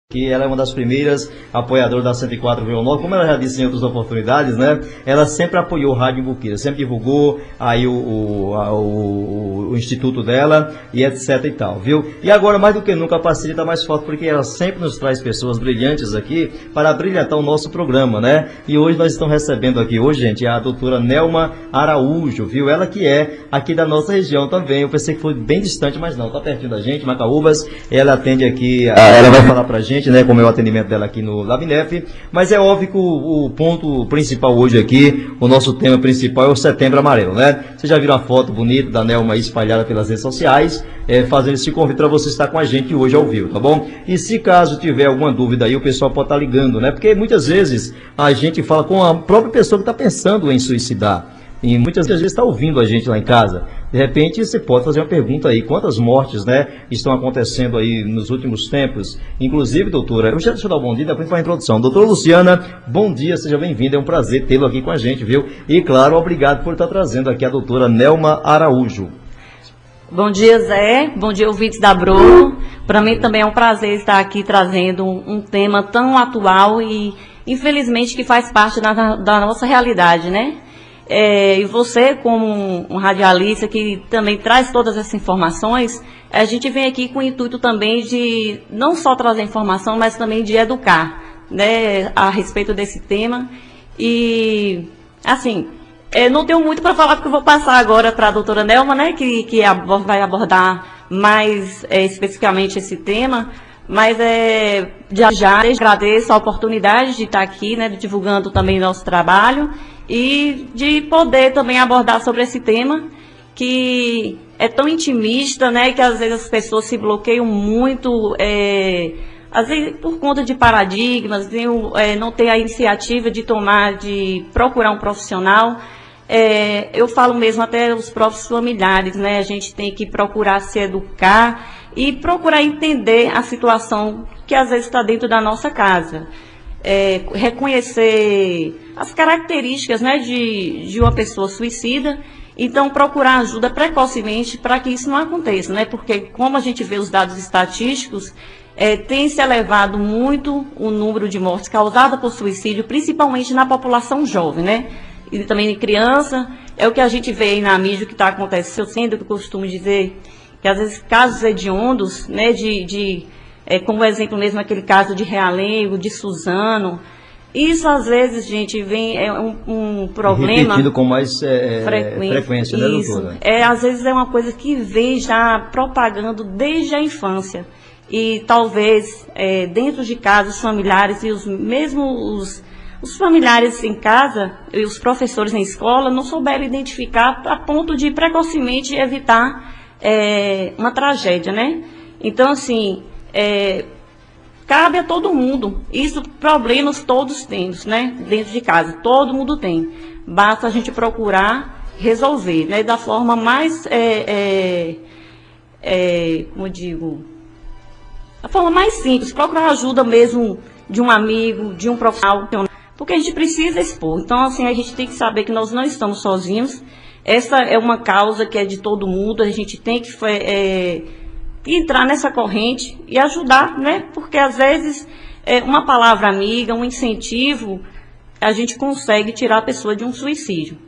Que ela é uma das primeiras apoiadoras da 104,9, como ela já disse em outras oportunidades, né? Ela sempre apoiou o Rádio Muquira, sempre divulgou aí o instituto dela e etc e tal, viu? E agora, mais do que nunca, a parceria está mais forte, porque ela sempre nos traz pessoas brilhantes aqui para brilhantar o nosso programa, né? E hoje nós estamos recebendo aqui, hoje, gente, a doutora Nelma Araújo, viu? Ela que é aqui da nossa região também. Eu pensei que foi bem distante, mas não, tá pertinho da gente, Macaúbas. Ela atende aqui, ela vai falar pra gente, né, como é o atendimento dela aqui no Labinef, mas é óbvio que o ponto principal hoje aqui, o nosso tema principal é o Setembro Amarelo, né? Vocês já viram a foto bonita da Nelma aí espalhada pelas redes sociais, fazendo esse convite para você estar com a gente hoje ao vivo, tá bom? E se caso tiver alguma dúvida aí, o pessoal pode estar ligando, né? Porque muitas vezes a gente fala com a própria pessoa que está pensando em suicidar. E muitas vezes está ouvindo a gente lá em casa. De repente você pode fazer uma pergunta aí, quantas mortes, né, estão acontecendo aí nos últimos tempos? Inclusive, doutora, deixa eu dar um bom dia, depois para a introdução. Doutora Luciana, bom dia, seja bem-vinda, é um prazer tê-lo aqui com a gente, viu? E claro, obrigado por estar trazendo aqui a doutora Nelma Araújo. Bom dia, Zé, bom dia, ouvintes da Bruno. Para mim também é um prazer estar aqui trazendo um tema tão atual e, infelizmente, que faz parte da nossa realidade, né? E você, como um radialista que também traz todas essas informações, a gente vem aqui com o intuito também de não só trazer informação, mas também de educar, né, a respeito desse tema. E, assim, não tenho muito para falar, porque eu vou passar agora para a doutora Nelma, né, que vai abordar mais especificamente esse tema. Mas já agradeço a oportunidade de estar aqui, né, divulgando também nosso trabalho e de poder também abordar sobre esse tema que é tão intimista, né, que às vezes as pessoas se bloqueiam muito, às vezes por conta de paradigmas, não ter a iniciativa de procurar um profissional. Eu falo mesmo até os próprios familiares, né, a gente tem que procurar se educar e procurar entender a situação que às vezes está dentro da nossa casa. Reconhecer as características, né, de uma pessoa suicida, então procurar ajuda precocemente para que isso não aconteça, né, porque como a gente vê os dados estatísticos, tem se elevado muito o número de mortes causadas por suicídio, principalmente na população jovem, né, e também em criança. É o que a gente vê aí na mídia, o que está acontecendo, que eu costumo dizer, que às vezes casos hediondos, né, como exemplo mesmo aquele caso de Realengo, de Suzano, isso às vezes, gente, vem um problema... Repetido com mais frequência, né, doutora? Às vezes é uma coisa que vem já propagando desde a infância. E talvez dentro de casa os familiares e os familiares em casa e os professores na escola não souberam identificar a ponto de precocemente evitar uma tragédia, né? Então, assim, cabe a todo mundo. Isso, problemas todos temos, né? Dentro de casa, todo mundo tem. Basta a gente procurar resolver, né? Da forma mais, como eu digo, a forma mais simples, procurar ajuda mesmo de um amigo, de um profissional, porque a gente precisa expor. Então, assim, a gente tem que saber que nós não estamos sozinhos. Essa é uma causa que é de todo mundo, a gente tem que entrar nessa corrente e ajudar, né? Porque às vezes uma palavra amiga, um incentivo, a gente consegue tirar a pessoa de um suicídio.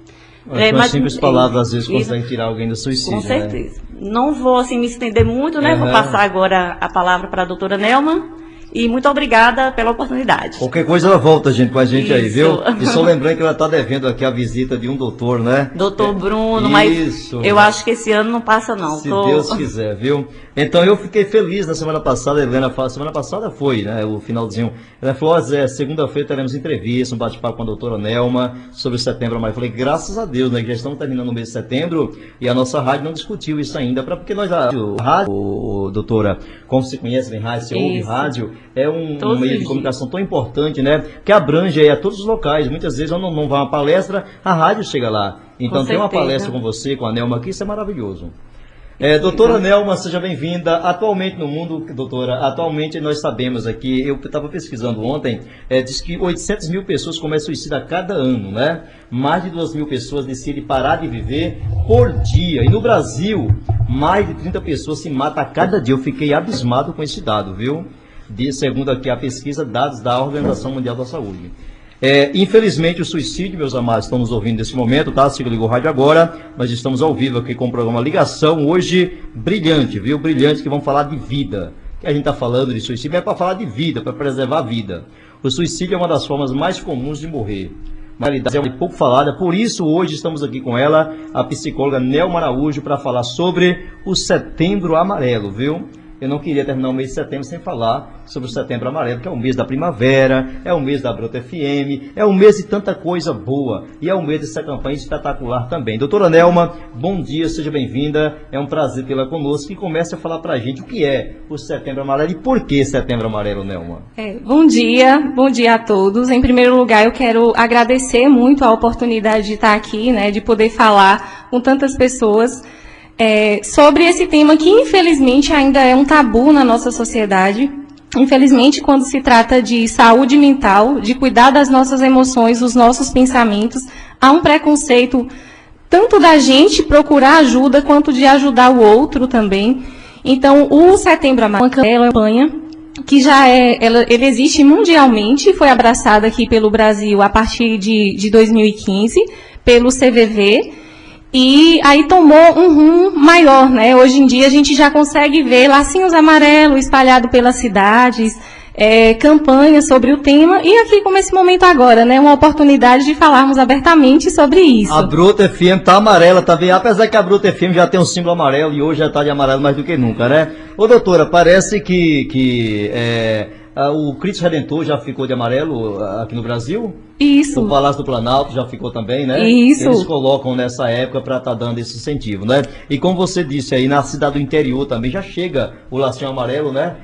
Mas simples palavras às vezes conseguem tirar alguém do suicídio. Com certeza. Né? Não vou assim me estender muito, né? Vou passar agora a palavra para a doutora Nelma. E muito obrigada pela oportunidade. Qualquer coisa ela volta, gente, com a gente aí, viu? E só lembrando que ela está devendo aqui a visita de um doutor, né? Doutor Bruno, mas eu acho que esse ano não passa não. Se Deus quiser, viu? Então eu fiquei feliz na semana passada, a Helena falou, semana passada foi, né, o finalzinho. Ela falou, Zé, segunda-feira teremos entrevista, um bate-papo com a doutora Nelma sobre o Setembro Amarelo. Eu falei, graças a Deus, né, que já estamos terminando o mês de setembro e a nossa rádio não discutiu isso ainda, porque nós, a rádio, doutora, como você conhece bem rádio, você ouve rádio, é um meio de comunicação tão importante, né, que abrange aí a todos os locais. Muitas vezes eu não vai uma palestra, a rádio chega lá. Então tem uma palestra com você, com a Nelma aqui, isso é maravilhoso. Doutora Nelma, seja bem-vinda. Atualmente no mundo, doutora, atualmente nós sabemos aqui, eu estava pesquisando ontem, diz que 800 mil pessoas cometem suicídio a cada ano, né? Mais de 2 mil pessoas decidem parar de viver por dia. E no Brasil, mais de 30 pessoas se matam a cada dia. Eu fiquei abismado com esse dado, viu? Segundo aqui a pesquisa, dados da Organização Mundial da Saúde. Infelizmente, o suicídio, meus amados, estão nos ouvindo nesse momento, tá? Se ligou o rádio agora, nós estamos ao vivo aqui com o programa Ligação, hoje brilhante, viu? Brilhante, que vamos falar de vida. Que a gente está falando de suicídio é para falar de vida, para preservar a vida. O suicídio é uma das formas mais comuns de morrer. Na realidade é pouco falada, por isso hoje estamos aqui com ela, a psicóloga Nelma Araújo, para falar sobre o Setembro Amarelo, viu? Eu não queria terminar o mês de setembro sem falar sobre o Setembro Amarelo, que é o mês da primavera, é o mês da Broto FM, é o mês de tanta coisa boa e é o mês dessa campanha espetacular também. Doutora Nelma, bom dia, seja bem-vinda, é um prazer tê-la conosco e comece a falar pra gente o que é o Setembro Amarelo e por que Setembro Amarelo, Nelma? Bom dia a todos. Em primeiro lugar, eu quero agradecer muito a oportunidade de estar aqui, né, de poder falar com tantas pessoas sobre esse tema que, infelizmente, ainda é um tabu na nossa sociedade. Infelizmente, quando se trata de saúde mental, de cuidar das nossas emoções, dos nossos pensamentos, há um preconceito tanto da gente procurar ajuda, quanto de ajudar o outro também. Então, o Setembro Amarelo é uma campanha que ele existe mundialmente, foi abraçada aqui pelo Brasil a partir de 2015, pelo CVV, e aí tomou um rumo maior, né? Hoje em dia a gente já consegue ver lacinhos amarelos espalhados pelas cidades, campanhas sobre o tema, e aqui como esse momento agora, né? Uma oportunidade de falarmos abertamente sobre isso. A Broto FM tá amarela, tá vendo? Apesar que a Broto FM já tem um símbolo amarelo e hoje já tá de amarelo mais do que nunca, né? Ô doutora, parece que o Cristo Redentor já ficou de amarelo aqui no Brasil? Isso. O Palácio do Planalto já ficou também, né? Isso. Eles colocam nessa época para estar dando esse incentivo, né? E como você disse aí, na cidade do interior também já chega o lacinho amarelo, né?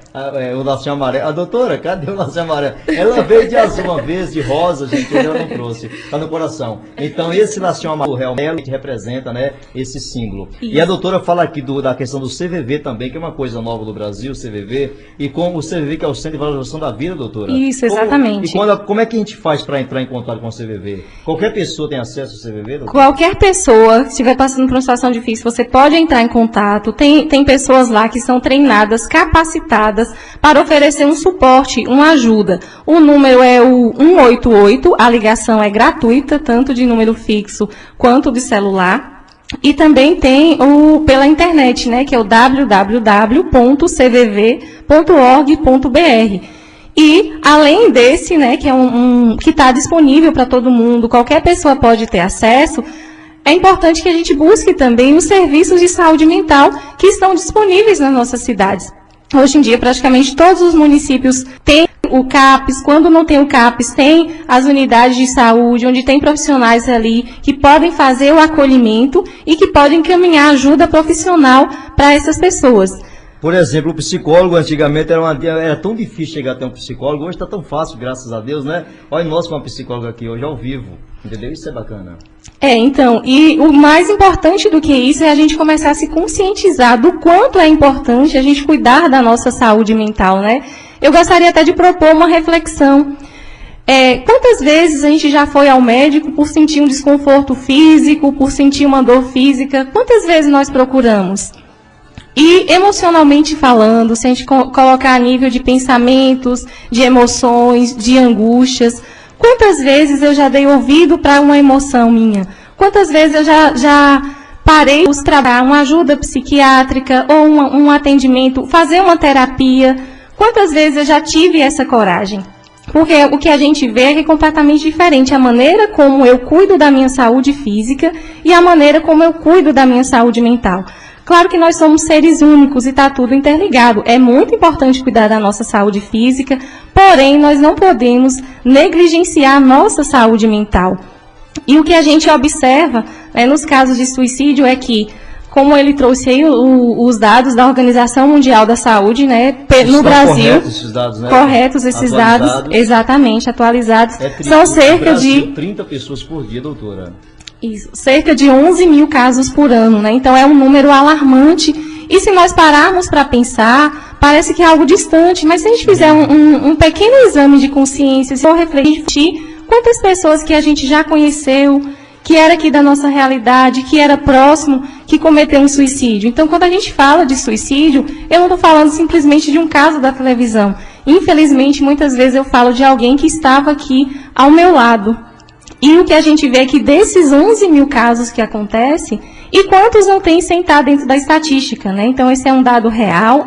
O lacinho amarelo. A doutora, cadê o lacinho amarelo? Ela veio de azul uma vez, de rosa, gente, hoje ela não trouxe. Tá no coração. Então esse lacinho amarelo realmente representa, né, esse símbolo. Isso. E a doutora fala aqui da questão do CVV também, que é uma coisa nova do Brasil, o CVV, e com o CVV que é o Centro de Valorização da Vida, doutora. Isso, exatamente. Como é que a gente faz para entrar em contato com o CVV? Qualquer pessoa tem acesso ao CVV, doutora? Qualquer pessoa, se estiver passando por uma situação difícil, você pode entrar em contato. Tem pessoas lá que são treinadas, capacitadas para oferecer um suporte, uma ajuda. O número é o 188, a ligação é gratuita, tanto de número fixo quanto de celular. E também tem pela internet, né, que é o www.cvv.org.br. E, além desse, né, que é que está disponível para todo mundo, qualquer pessoa pode ter acesso, é importante que a gente busque também os serviços de saúde mental que estão disponíveis nas nossas cidades. Hoje em dia, praticamente todos os municípios têm o CAPS, quando não tem o CAPS, tem as unidades de saúde, onde tem profissionais ali que podem fazer o acolhimento e que podem encaminhar ajuda profissional para essas pessoas. Por exemplo, o psicólogo antigamente era tão difícil chegar até um psicólogo, hoje está tão fácil, graças a Deus, né? Olha nós com uma psicóloga aqui hoje ao vivo, entendeu? Isso é bacana. Então, e o mais importante do que isso é a gente começar a se conscientizar do quanto é importante a gente cuidar da nossa saúde mental, né? Eu gostaria até de propor uma reflexão. Quantas vezes a gente já foi ao médico por sentir um desconforto físico, por sentir uma dor física? Quantas vezes nós procuramos? E emocionalmente falando, se a gente colocar a nível de pensamentos, de emoções, de angústias, quantas vezes eu já dei ouvido para uma emoção minha? Quantas vezes eu já parei de trabalhar uma ajuda psiquiátrica ou um atendimento, fazer uma terapia? Quantas vezes eu já tive essa coragem? Porque o que a gente vê é completamente diferente. A maneira como eu cuido da minha saúde física e a maneira como eu cuido da minha saúde mental. Claro que nós somos seres únicos e está tudo interligado. É muito importante cuidar da nossa saúde física, porém nós não podemos negligenciar a nossa saúde mental. E o que a gente observa, nos casos de suicídio é que, como ele trouxe aí os dados da Organização Mundial da Saúde, né, no Brasil. Corretos esses dados, né? Corretos esses dados, exatamente, atualizados. São cerca de 30 pessoas por dia, doutora. Isso, cerca de 11 mil casos por ano, né? Então é um número alarmante. E se nós pararmos para pensar, parece que é algo distante, mas se a gente fizer um pequeno exame de consciência, se eu refletir, quantas pessoas que a gente já conheceu, que era aqui da nossa realidade, que era próximo, que cometeu um suicídio. Então, quando a gente fala de suicídio, eu não estou falando simplesmente de um caso da televisão. Infelizmente, muitas vezes eu falo de alguém que estava aqui ao meu lado. E o que a gente vê é que desses 11 mil casos que acontecem, e quantos não tem sentado dentro da estatística, né? Então, esse é um dado real,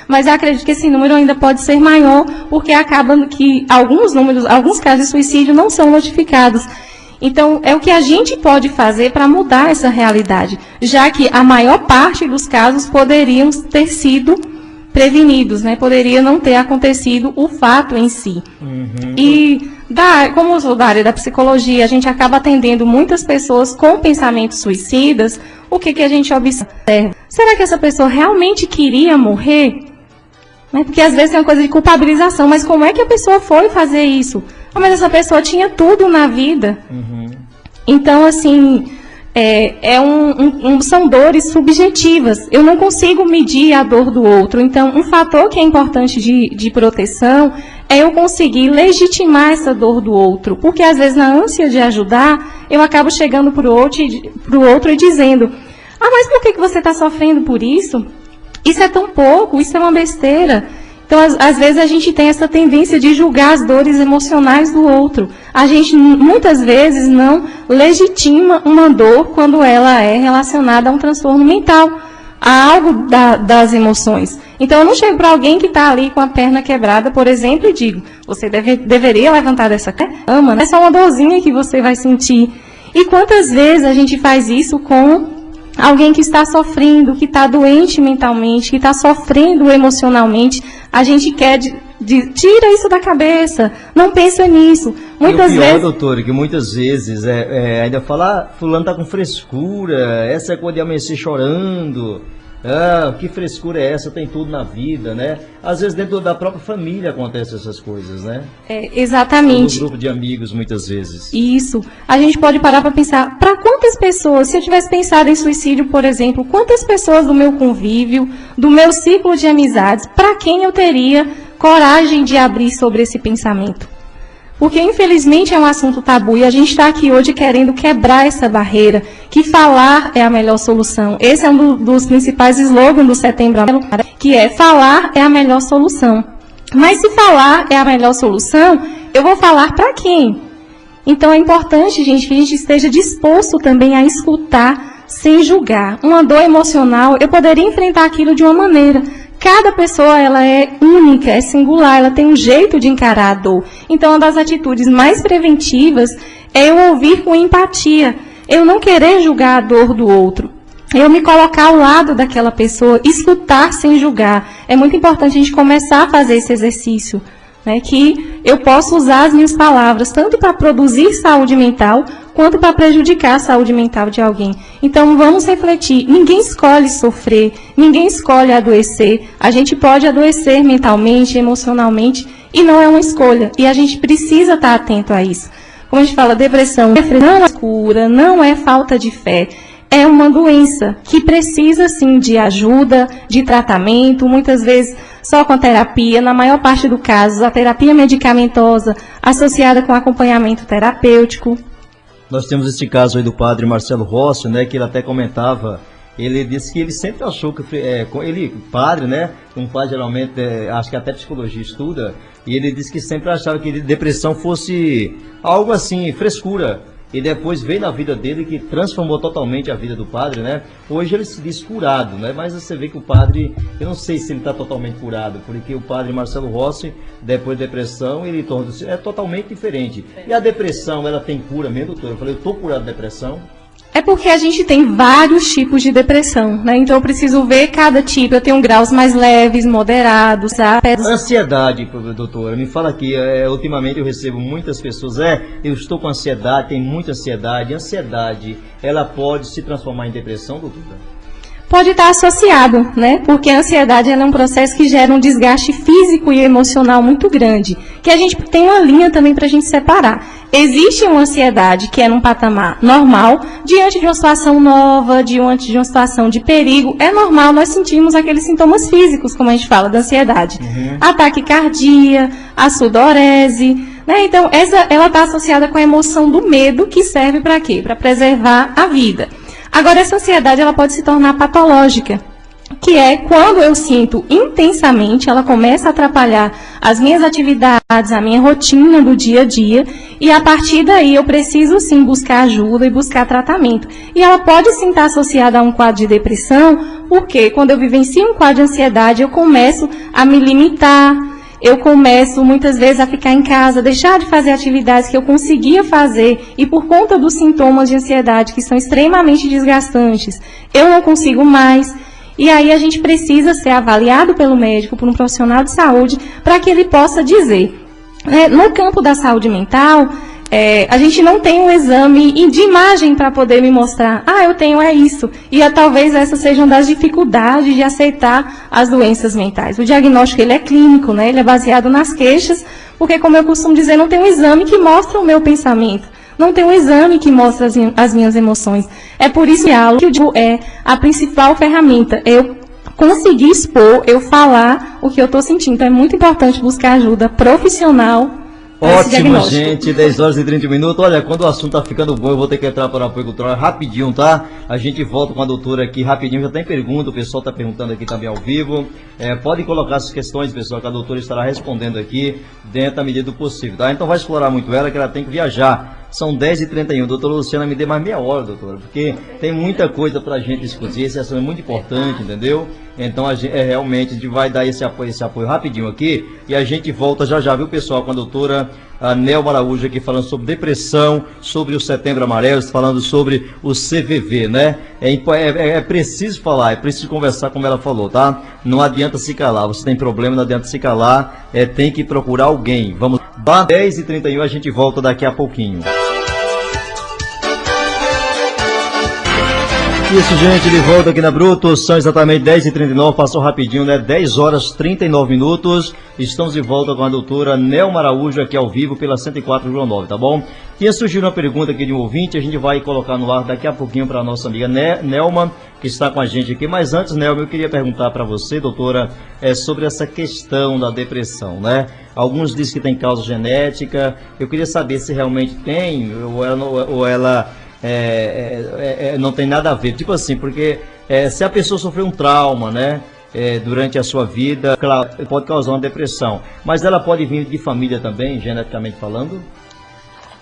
mas eu acredito que esse número ainda pode ser maior, porque acaba que alguns casos de suicídio não são notificados. Então, é o que a gente pode fazer para mudar essa realidade, já que a maior parte dos casos poderiam ter sido prevenidos, né? Poderia não ter acontecido o fato em si. E, como eu sou da área da psicologia, a gente acaba atendendo muitas pessoas com pensamentos suicidas. O que a gente observa? Será que essa pessoa realmente queria morrer? Né? Porque às vezes é uma coisa de culpabilização, mas como é que a pessoa foi fazer isso? Mas essa pessoa tinha tudo na vida. Então, assim, são dores subjetivas. Eu não consigo medir a dor do outro. Então, um fator que é importante de proteção é eu conseguir legitimar essa dor do outro. Porque, às vezes, na ânsia de ajudar, eu acabo chegando para o outro e dizendo: mas por que você está sofrendo por isso? Isso é tão pouco, isso é uma besteira. Então, às vezes, a gente tem essa tendência de julgar as dores emocionais do outro. A gente, muitas vezes, não legitima uma dor quando ela é relacionada a um transtorno mental, a algo das emoções. Então, eu não chego para alguém que está ali com a perna quebrada, por exemplo, e digo: você deveria levantar dessa cama, né? É só uma dorzinha que você vai sentir. E quantas vezes a gente faz isso com alguém que está sofrendo, que está doente mentalmente, que está sofrendo emocionalmente? A gente quer tira isso da cabeça, não pensa nisso. Muitas vezes, doutora, que muitas vezes ainda fala: fulano está com frescura, essa é coisa de amanhecer chorando. Que frescura é essa? Tem tudo na vida, né? Às vezes dentro da própria família acontecem essas coisas, né? Exatamente. No grupo de amigos, muitas vezes. Isso. A gente pode parar para pensar: para quantas pessoas, se eu tivesse pensado em suicídio, por exemplo, quantas pessoas do meu convívio, do meu ciclo de amizades, para quem eu teria coragem de abrir sobre esse pensamento? Porque, infelizmente, é um assunto tabu e a gente está aqui hoje querendo quebrar essa barreira, que falar é a melhor solução. Esse é um dos principais slogans do Setembro Amarelo, que é: falar é a melhor solução. Mas se falar é a melhor solução, eu vou falar para quem? Então, é importante, gente, que a gente esteja disposto também a escutar sem julgar. Uma dor emocional, eu poderia enfrentar aquilo de uma maneira. Cada pessoa, ela é única, é singular, ela tem um jeito de encarar a dor. Então, uma das atitudes mais preventivas é eu ouvir com empatia, eu não querer julgar a dor do outro, eu me colocar ao lado daquela pessoa, escutar sem julgar. É muito importante a gente começar a fazer esse exercício, né, que eu posso usar as minhas palavras tanto para produzir saúde mental, quanto para prejudicar a saúde mental de alguém. Então, vamos refletir. Ninguém escolhe sofrer, ninguém escolhe adoecer. A gente pode adoecer mentalmente, emocionalmente, e não é uma escolha. E a gente precisa estar atento a isso. Como a gente fala, depressão não é cura, não é falta de fé. É uma doença que precisa, sim, de ajuda, de tratamento, muitas vezes só com terapia. Na maior parte dos casos, a terapia medicamentosa associada com acompanhamento terapêutico. Nós temos esse caso aí do padre Marcelo Rossi, né, que ele até comentava, ele disse que ele sempre achou que, ele, padre, né, um padre geralmente, acho que até psicologia estuda, e ele disse que sempre achava que depressão fosse algo assim, frescura. E depois veio na vida dele que transformou totalmente a vida do padre, né? Hoje ele se diz curado, né? Mas você vê que o padre, eu não sei se ele está totalmente curado, porque o padre Marcelo Rossi, depois da depressão, ele é totalmente diferente. E a depressão, ela tem cura mesmo, doutor? Eu falei, eu estou curado da depressão. É porque a gente tem vários tipos de depressão, né? Então eu preciso ver cada tipo. Eu tenho graus mais leves, moderados, Ansiedade, doutora, me fala aqui, ultimamente eu recebo muitas pessoas, eu estou com ansiedade, tem muita ansiedade. Ansiedade, ela pode se transformar em depressão, doutora? Pode estar associado, né? Porque a ansiedade ela é um processo que gera um desgaste físico e emocional muito grande, que a gente tem uma linha também para a gente separar. Existe uma ansiedade que é num patamar normal, diante de uma situação nova, diante de uma situação de perigo. É normal nós sentirmos aqueles sintomas físicos, como a gente fala da ansiedade. A taquicardia, a sudorese, Né? Então, ela está associada com a emoção do medo, que serve para quê? Para preservar a vida. Agora, essa ansiedade ela pode se tornar patológica, que é quando eu sinto intensamente, ela começa a atrapalhar as minhas atividades, a minha rotina do dia a dia, e a partir daí eu preciso sim buscar ajuda e buscar tratamento. E ela pode sim estar associada a um quadro de depressão, porque quando eu vivencio um quadro de ansiedade, eu começo a me limitar, eu começo muitas vezes a ficar em casa, deixar de fazer atividades que eu conseguia fazer, e por conta dos sintomas de ansiedade, que são extremamente desgastantes, eu não consigo mais. E aí a gente precisa ser avaliado pelo médico, por um profissional de saúde, para que ele possa dizer. No campo da saúde mental, a gente não tem um exame de imagem para poder me mostrar, eu tenho isso. E talvez essas sejam das dificuldades de aceitar as doenças mentais. O diagnóstico ele é clínico, né? Ele é baseado nas queixas, porque, como eu costumo dizer, não tem um exame que mostra o meu pensamento. Não tem um exame que mostra as minhas emoções. É por isso que eu digo, a principal ferramenta. Eu conseguir expor, eu falar o que eu estou sentindo. Então, é muito importante buscar ajuda profissional. Ótimo, gente, 10 horas e 30 minutos. Olha, quando o assunto tá ficando bom, eu vou ter que entrar para o apoio cultural rapidinho, tá? A gente volta com a doutora aqui rapidinho. Já tem pergunta, o pessoal tá perguntando aqui também ao vivo. Podem colocar as questões, pessoal, que a doutora estará respondendo aqui dentro da medida do possível, tá? Então vai explorar muito ela, que ela tem que viajar. São 10h31. Doutora Luciana, me dê mais meia hora, doutora, porque tem muita coisa pra gente discutir. Esse assunto é muito importante, entendeu? Então, realmente, a gente vai dar esse apoio rapidinho aqui. E a gente volta já, viu, pessoal, com a doutora Nelma Araújo aqui falando sobre depressão, sobre o Setembro Amarelo, falando sobre o CVV, né? É preciso falar, é preciso conversar, como ela falou, tá? Não adianta se calar. Você tem problema, não adianta se calar. Tem que procurar alguém. Vamos. 10h31, a gente volta daqui a pouquinho. Isso, gente, de volta aqui na Bruto, são exatamente 10h39, passou rapidinho, né? 10 horas 39 minutos. Estamos de volta com a doutora Nelma Araújo aqui ao vivo pela 104,9, tá bom? Tinha surgido uma pergunta aqui de um ouvinte, a gente vai colocar no ar daqui a pouquinho para a nossa amiga Nelma, que está com a gente aqui. Mas antes, Nelma, eu queria perguntar para você, doutora, sobre essa questão da depressão, né? Alguns dizem que tem causa genética. Eu queria saber se realmente tem ou ela não tem nada a ver. Tipo assim, porque se a pessoa sofreu um trauma, né? Durante a sua vida, claro, pode causar uma depressão. Mas ela pode vir de família também, geneticamente falando?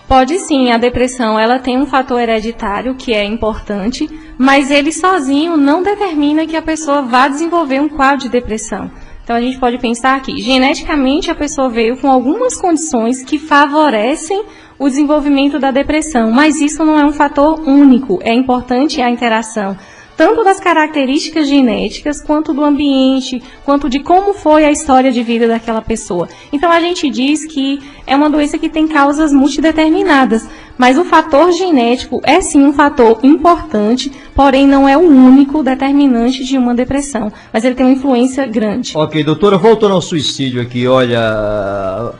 Pode sim, a depressão ela tem um fator hereditário que é importante, mas ele sozinho não determina que a pessoa vá desenvolver um quadro de depressão. Então a gente pode pensar que geneticamente a pessoa veio com algumas condições que favorecem o desenvolvimento da depressão, mas isso não é um fator único, é importante a interação tanto das características genéticas, quanto do ambiente, quanto de como foi a história de vida daquela pessoa. Então, a gente diz que é uma doença que tem causas multideterminadas, mas o fator genético é sim um fator importante, porém não é o único determinante de uma depressão, mas ele tem uma influência grande. Ok, doutora, voltando ao suicídio aqui, olha,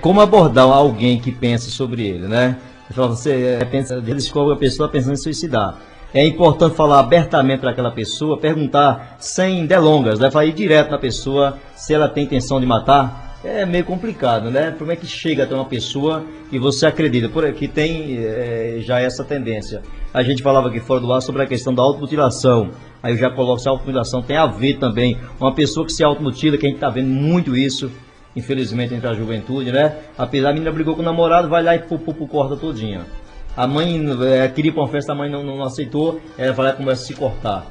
como abordar alguém que pensa sobre ele, né? Você descobre a pessoa pensando em suicidar. É importante falar abertamente para aquela pessoa, perguntar sem delongas, né? Falar ir direto na pessoa se ela tem intenção de matar. É meio complicado, né? Como é que chega até uma pessoa e você acredita? Por aqui tem já essa tendência. A gente falava aqui fora do ar sobre a questão da automutilação. Aí eu já coloco se a automutilação tem a ver também. Uma pessoa que se automutila, que a gente está vendo muito isso, infelizmente, entre a juventude, né? Apesar a menina brigou com o namorado, vai lá e corta todinha. A mãe queria ir para uma festa, a mãe não aceitou, ela vai lá e começa a se cortar.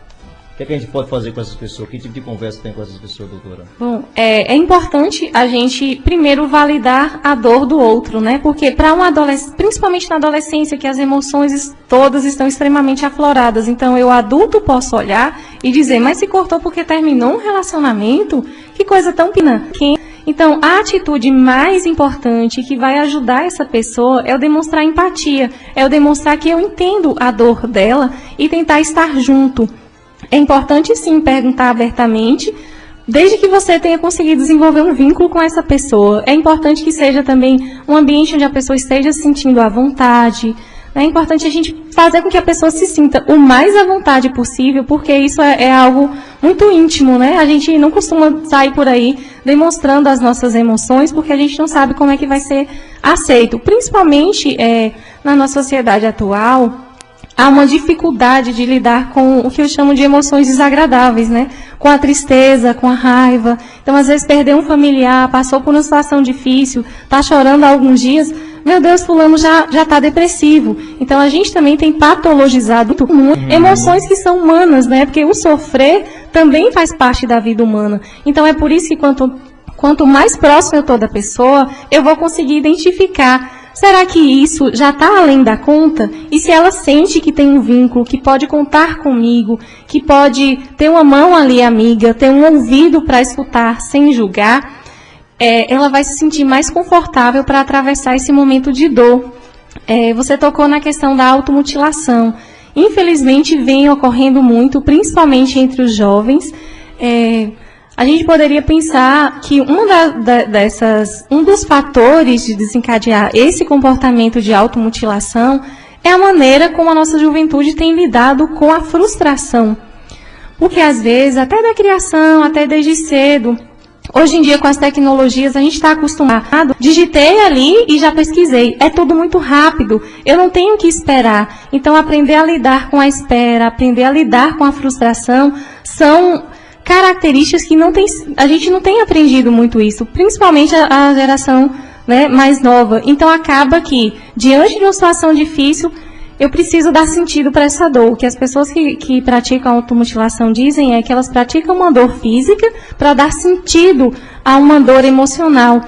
O que é que a gente pode fazer com essas pessoas? Que tipo de conversa tem com essas pessoas, doutora? Bom, é importante a gente primeiro validar a dor do outro, né? Porque para um adolescente, principalmente na adolescência, que as emoções todas estão extremamente afloradas, então eu adulto posso olhar e dizer, mas se cortou porque terminou um relacionamento? Que coisa tão pequena. Então, a atitude mais importante que vai ajudar essa pessoa é eu demonstrar empatia, é eu demonstrar que eu entendo a dor dela e tentar estar junto. É importante, sim, perguntar abertamente, desde que você tenha conseguido desenvolver um vínculo com essa pessoa. É importante que seja também um ambiente onde a pessoa esteja se sentindo à vontade, É importante a gente fazer com que a pessoa se sinta o mais à vontade possível, porque isso é algo muito íntimo, né? A gente não costuma sair por aí demonstrando as nossas emoções, porque a gente não sabe como é que vai ser aceito. Principalmente na nossa sociedade atual, há uma dificuldade de lidar com o que eu chamo de emoções desagradáveis, né? Com a tristeza, com a raiva. Então, às vezes, perder um familiar, passou por uma situação difícil, está chorando há alguns dias, meu Deus, fulano já está depressivo. Então, a gente também tem patologizado emoções que são humanas, né? Porque o sofrer também faz parte da vida humana. Então, é por isso que quanto mais próximo eu estou da pessoa, eu vou conseguir identificar. Será que isso já está além da conta? E se ela sente que tem um vínculo, que pode contar comigo, que pode ter uma mão ali amiga, ter um ouvido para escutar sem julgar, ela vai se sentir mais confortável para atravessar esse momento de dor. Você tocou na questão da automutilação. Infelizmente, vem ocorrendo muito, principalmente entre os jovens. A gente poderia pensar que um dos fatores de desencadear esse comportamento de automutilação é a maneira como a nossa juventude tem lidado com a frustração. Porque, às vezes, até da criação, até desde cedo, hoje em dia, com as tecnologias, a gente está acostumado. Digitei ali e já pesquisei. É tudo muito rápido. Eu não tenho que esperar. Então, aprender a lidar com a espera, aprender a lidar com a frustração, são características que a gente não tem aprendido muito isso, principalmente a geração, né, mais nova. Então, acaba que, diante de uma situação difícil, eu preciso dar sentido para essa dor. O que as pessoas que praticam automutilação dizem é que elas praticam uma dor física para dar sentido a uma dor emocional.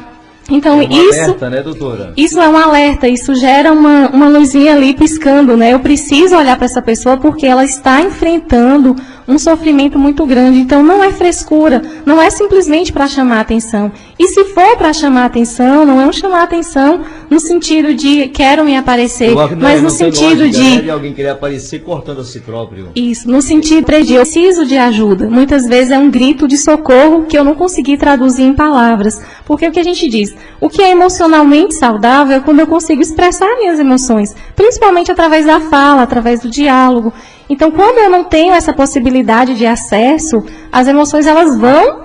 Então, alerta, né, doutora? Isso é um alerta, isso gera uma luzinha ali piscando, né? Eu preciso olhar para essa pessoa porque ela está enfrentando um sofrimento muito grande. Então, não é frescura, não é simplesmente para chamar atenção. E se for para chamar atenção, não é um chamar atenção no sentido de quero me aparecer, mas no sentido de alguém querer aparecer cortando a si próprio. Isso, no sentido de eu preciso de ajuda. Muitas vezes é um grito de socorro que eu não consegui traduzir em palavras. Porque o que a gente diz, o que é emocionalmente saudável é quando eu consigo expressar minhas emoções, principalmente através da fala, através do diálogo. Então, quando eu não tenho essa possibilidade de acesso, as emoções elas vão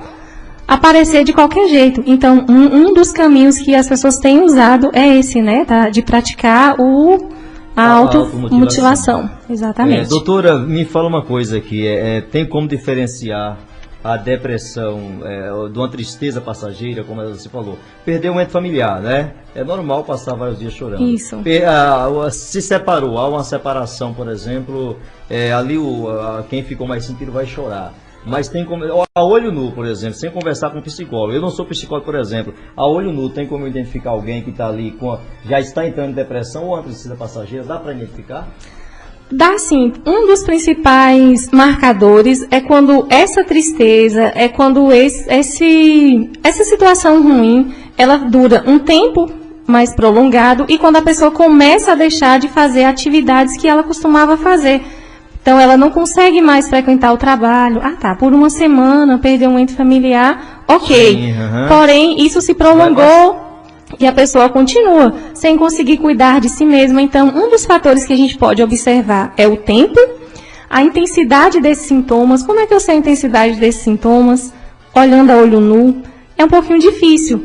aparecer de qualquer jeito. Então, um dos caminhos que as pessoas têm usado é esse, né, de praticar a automutilação. Exatamente. Doutora, me fala uma coisa aqui, tem como diferenciar a depressão de uma tristeza passageira, como você falou? Perder um ente familiar, né? É normal passar vários dias chorando. Isso. Se separou, há uma separação, por exemplo, ali quem ficou mais sentido vai chorar. Mas tem como, a olho nu, por exemplo, sem conversar com um psicólogo. Eu não sou psicólogo, por exemplo. A olho nu, tem como identificar alguém que está ali, já está entrando em depressão ou uma tristeza passageira? Dá para identificar? Dá sim. Um dos principais marcadores é quando essa tristeza, é quando essa situação ruim, ela dura um tempo mais prolongado e quando a pessoa começa a deixar de fazer atividades que ela costumava fazer. Então, ela não consegue mais frequentar o trabalho. Por uma semana, perdeu um ente familiar, ok. Sim, Porém, isso se prolongou e a pessoa continua sem conseguir cuidar de si mesma. Então, um dos fatores que a gente pode observar é o tempo, a intensidade desses sintomas. Como é que eu sei a intensidade desses sintomas? Olhando a olho nu, é um pouquinho difícil.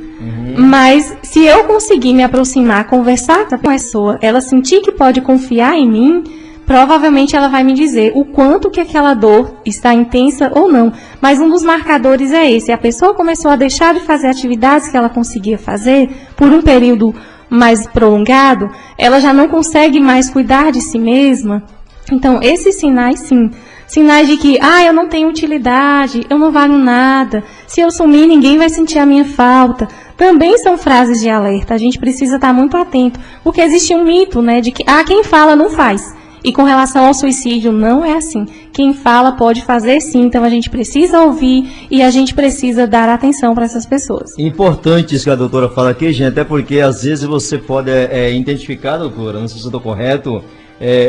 Mas, se eu conseguir me aproximar, conversar com a pessoa, ela sentir que pode confiar em mim, provavelmente ela vai me dizer o quanto que aquela dor está intensa ou não. Mas um dos marcadores é esse. A pessoa começou a deixar de fazer atividades que ela conseguia fazer por um período mais prolongado, ela já não consegue mais cuidar de si mesma. Então, esses sinais, sim. Sinais de que, eu não tenho utilidade, eu não valho nada, se eu sumir ninguém vai sentir a minha falta. Também são frases de alerta. A gente precisa estar muito atento. Porque existe um mito, né, de que, quem fala não faz. E com relação ao suicídio, não é assim. Quem fala pode fazer sim, então a gente precisa ouvir e a gente precisa dar atenção para essas pessoas. Importante isso que a doutora fala aqui, gente, até porque às vezes você pode identificar, doutora, não sei se eu estou correto,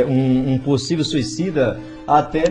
um possível suicida, até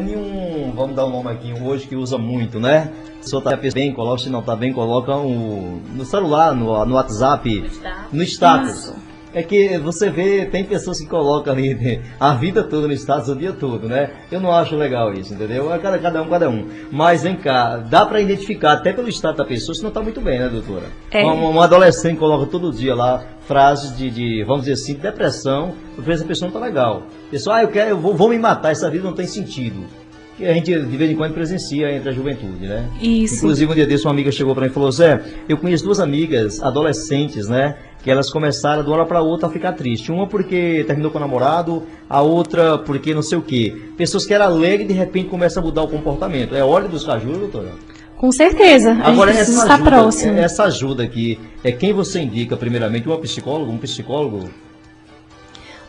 vamos dar um nome aqui, hoje que usa muito, né? Se está bem, coloca, se não está bem, coloca no celular, no WhatsApp, no status. É que você vê, tem pessoas que colocam ali, né, a vida toda no status o dia todo, né? Eu não acho legal isso, entendeu? É cada um. Mas vem cá, dá para identificar até pelo status da pessoa se não tá muito bem, né, doutora? Um adolescente coloca todo dia lá frases de, vamos dizer assim, de depressão, porque essa pessoa não tá legal. Pessoal, eu vou me matar, essa vida não tem sentido. Que a gente de vez em quando presencia entre a juventude, né? Isso. Inclusive um dia desse uma amiga chegou para mim e falou: Zé, eu conheço duas amigas adolescentes, né? Que elas começaram de uma hora para outra a ficar tristes. Uma porque terminou com o namorado, a outra porque não sei o quê. Pessoas que eram alegres de repente começam a mudar o comportamento. É hora de buscar ajuda, doutora? Com certeza. Agora, essa está próxima. Essa ajuda aqui, é quem você indica primeiramente? Um psicólogo?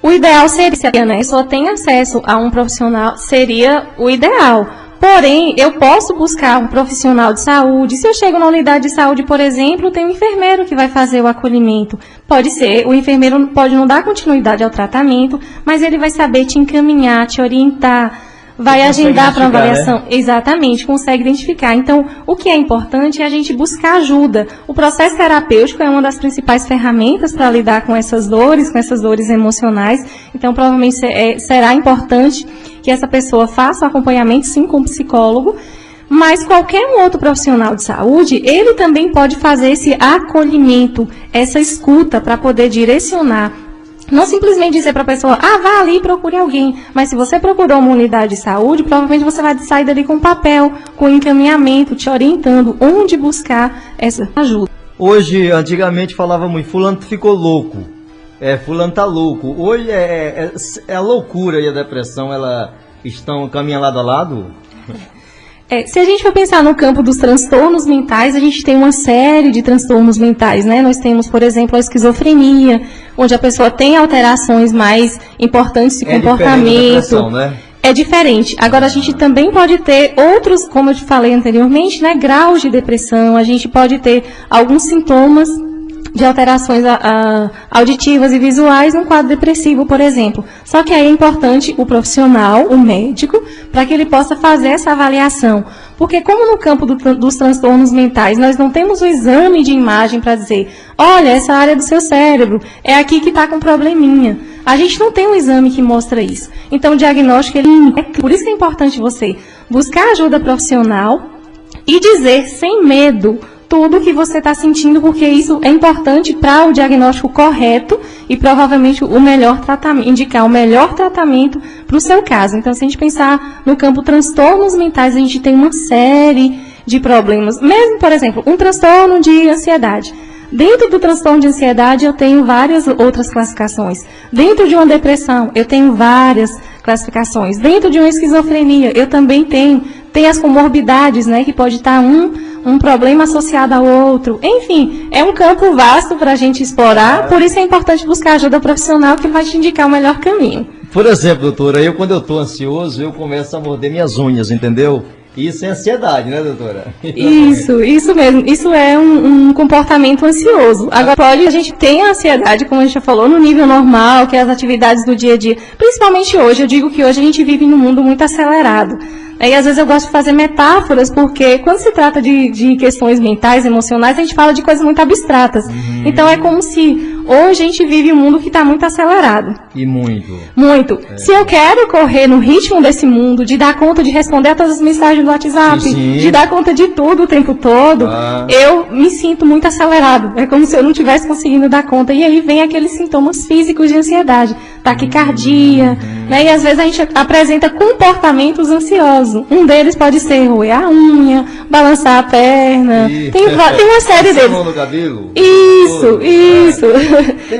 O ideal seria, né? Só tem acesso a um profissional, seria o ideal. Porém, eu posso buscar um profissional de saúde. Se eu chego na unidade de saúde, por exemplo, tem um enfermeiro que vai fazer o acolhimento. Pode ser, o enfermeiro pode não dar continuidade ao tratamento, mas ele vai saber te encaminhar, te orientar, vai agendar para avaliação. Né? Exatamente, consegue identificar. Então, o que é importante é a gente buscar ajuda. O processo terapêutico é uma das principais ferramentas para lidar com essas dores emocionais. Então, provavelmente será importante que essa pessoa faça o acompanhamento, sim, com o psicólogo. Mas qualquer um outro profissional de saúde, ele também pode fazer esse acolhimento, essa escuta para poder direcionar. Não simplesmente dizer para a pessoa, vá ali e procure alguém. Mas se você procurou uma unidade de saúde, provavelmente você vai sair dali com papel, com encaminhamento, te orientando onde buscar essa ajuda. Hoje, antigamente falava muito, fulano ficou louco. Fulano tá louco. Hoje a loucura e a depressão, elas estão caminhando lado a lado? Se a gente for pensar no campo dos transtornos mentais, a gente tem uma série de transtornos mentais, né? Nós temos, por exemplo, a esquizofrenia, onde a pessoa tem alterações mais importantes de comportamento. Né? É diferente. Agora, a gente também pode ter outros, como eu te falei anteriormente, né? Graus de depressão, a gente pode ter alguns sintomas de alterações auditivas e visuais num quadro depressivo, por exemplo. Só que aí é importante o profissional, o médico, para que ele possa fazer essa avaliação. Porque como no campo dos transtornos mentais, nós não temos o exame de imagem para dizer, olha, essa área do seu cérebro, é aqui que está com probleminha. A gente não tem um exame que mostra isso. Então, o diagnóstico, por isso que é importante você buscar ajuda profissional e dizer sem medo tudo o que você está sentindo, porque isso é importante para o diagnóstico correto e provavelmente o melhor tratamento, indicar o melhor tratamento para o seu caso. Então, se a gente pensar no campo transtornos mentais, a gente tem uma série de problemas. Mesmo, por exemplo, um transtorno de ansiedade. Dentro do transtorno de ansiedade, eu tenho várias outras classificações. Dentro de uma depressão, eu tenho várias classificações. Dentro de uma esquizofrenia, eu também tenho as comorbidades, né, que pode estar um problema associado ao outro. Enfim, é um campo vasto para a gente explorar, por isso é importante buscar ajuda profissional que vai te indicar o melhor caminho. Por exemplo, doutora, quando eu estou ansioso, eu começo a morder minhas unhas, entendeu? Isso é ansiedade, né, doutora? Isso mesmo. Isso é um comportamento ansioso. Agora, a gente tem a ansiedade, como a gente já falou, no nível normal, que é as atividades do dia a dia. Principalmente hoje, eu digo que hoje a gente vive num mundo muito acelerado. E às vezes eu gosto de fazer metáforas, porque quando se trata de questões mentais, emocionais, a gente fala de coisas muito abstratas. Então é como se hoje a gente vive um mundo que está muito acelerado. E muito. Muito. Se eu quero correr no ritmo desse mundo, de dar conta de responder a todas as mensagens do WhatsApp, sim, de dar conta de tudo o tempo todo, eu me sinto muito acelerado. É como se eu não estivesse conseguindo dar conta. E aí vem aqueles sintomas físicos de ansiedade, taquicardia, né? E às vezes a gente apresenta comportamentos ansiosos. Um deles pode ser roer a unha, balançar a perna. Tem uma série deles. No cabelo? Isso.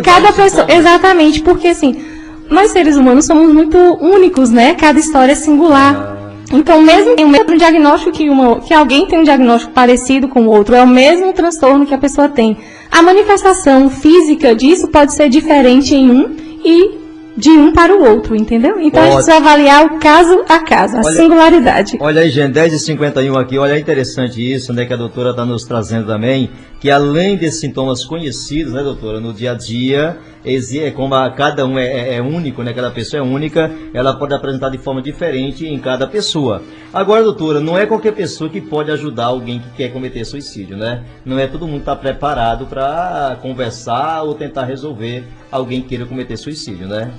Cada pessoa, exatamente, porque assim, nós seres humanos somos muito únicos, né? Cada história é singular. Então, mesmo tem o mesmo diagnóstico que alguém tem um diagnóstico parecido com o outro, é o mesmo transtorno que a pessoa tem. A manifestação física disso pode ser diferente em um e de um para o outro, entendeu? Então a gente precisa avaliar o caso a caso, a singularidade. Olha aí, gente, 10h51 aqui, olha, é interessante isso, né, que a doutora está nos trazendo também, que além desses sintomas conhecidos, né, doutora, no dia a dia, como cada um é único, né, cada pessoa é única, ela pode apresentar de forma diferente em cada pessoa. Agora, doutora, não é qualquer pessoa que pode ajudar alguém que quer cometer suicídio, né? Não é todo mundo que está preparado para conversar ou tentar resolver alguém que queira cometer suicídio, né?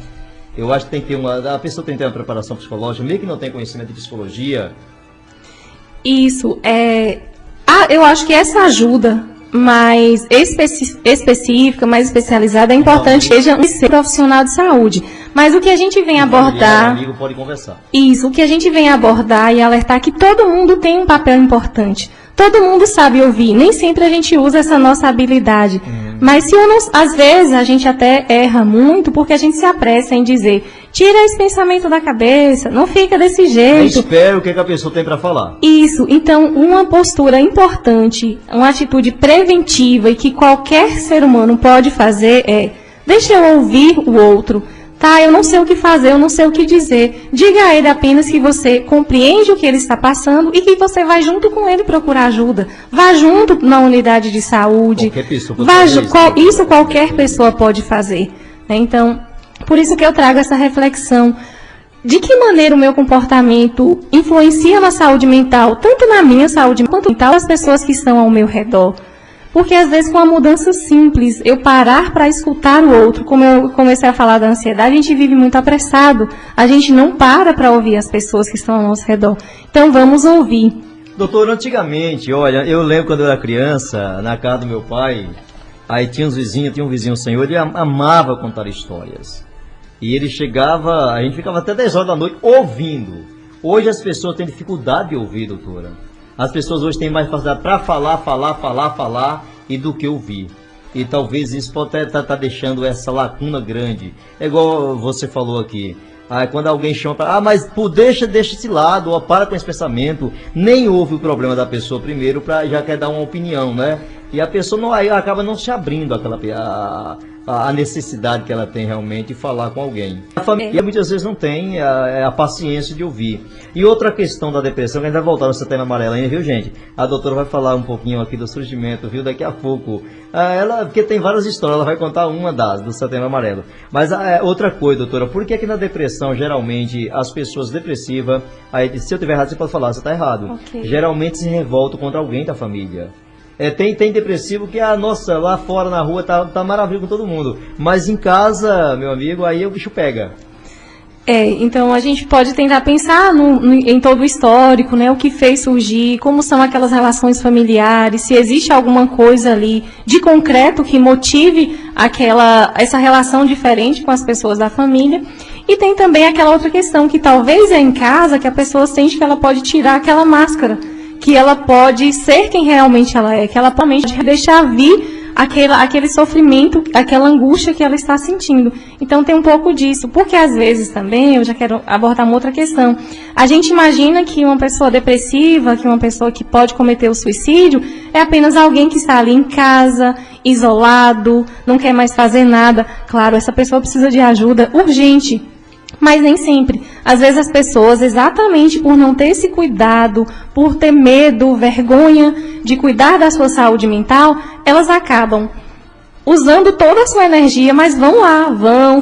Eu acho que tem que ter a pessoa tem que ter uma preparação psicológica, meio que não tem conhecimento de psicologia. Isso, eu acho que essa ajuda mais específica, mais especializada, é importante que seja um profissional de saúde. Mas o que a gente vem abordar... amigo pode conversar. Isso, o que a gente vem abordar e alertar que todo mundo tem um papel importante. Todo mundo sabe ouvir, nem sempre a gente usa essa nossa habilidade. Mas às vezes a gente até erra muito porque a gente se apressa em dizer, tira esse pensamento da cabeça, não fica desse jeito. Espera o que a pessoa tem para falar. Isso, então uma postura importante, uma atitude preventiva e que qualquer ser humano pode fazer é, deixa eu ouvir o outro. Tá, eu não sei o que fazer, eu não sei o que dizer. Diga a ele apenas que você compreende o que ele está passando e que você vai junto com ele procurar ajuda. Vá junto na unidade de saúde. Qualquer pessoa pode fazer isso qualquer pessoa pode fazer. Né? Então, por isso que eu trago essa reflexão. De que maneira o meu comportamento influencia na saúde mental, tanto na minha saúde quanto das pessoas que estão ao meu redor? Porque, às vezes, com uma mudança simples, eu parar para escutar o outro, como eu comecei a falar da ansiedade, a gente vive muito apressado. A gente não para ouvir as pessoas que estão ao nosso redor. Então, vamos ouvir. Doutor, antigamente, olha, eu lembro quando eu era criança, na casa do meu pai, aí tinha um vizinho senhor, ele amava contar histórias. E ele chegava, a gente ficava até 10 horas da noite ouvindo. Hoje as pessoas têm dificuldade de ouvir, doutora. As pessoas hoje têm mais facilidade para falar e do que ouvir. E talvez isso pode estar deixando essa lacuna grande. É igual você falou aqui. Quando alguém chama para... mas deixa esse lado, ou para com esse pensamento. Nem ouve o problema da pessoa primeiro, já quer dar uma opinião, né? E a pessoa acaba não se abrindo a necessidade que ela tem realmente de falar com alguém. A família muitas vezes não tem a paciência de ouvir. E outra questão da depressão, que a gente vai voltar no Setembro Amarelo ainda, viu, gente? A doutora vai falar um pouquinho aqui do surgimento, viu, daqui a pouco. Porque tem várias histórias, ela vai contar uma do Setembro Amarelo. Mas outra coisa, doutora, por que na depressão, geralmente, as pessoas depressivas, se eu tiver errado, você pode falar, você está errado. Okay. Geralmente se revoltam contra alguém da família. Tem depressivo que, nossa, lá fora na rua tá maravilha com todo mundo. Mas em casa, meu amigo, aí o bicho pega. Então a gente pode tentar pensar em todo o histórico, né? O que fez surgir, como são aquelas relações familiares, se existe alguma coisa ali de concreto que motive essa relação diferente com as pessoas da família. E tem também aquela outra questão, que talvez é em casa que a pessoa sente que ela pode tirar aquela máscara, que ela pode ser quem realmente ela é, que ela pode deixar vir aquele sofrimento, aquela angústia que ela está sentindo. Então tem um pouco disso, porque às vezes também, eu já quero abordar uma outra questão, a gente imagina que uma pessoa depressiva, que uma pessoa que pode cometer o suicídio, é apenas alguém que está ali em casa, isolado, não quer mais fazer nada. Claro, essa pessoa precisa de ajuda urgente. Mas nem sempre. Às vezes as pessoas, exatamente por não ter esse cuidado, por ter medo, vergonha de cuidar da sua saúde mental, elas acabam usando toda a sua energia, mas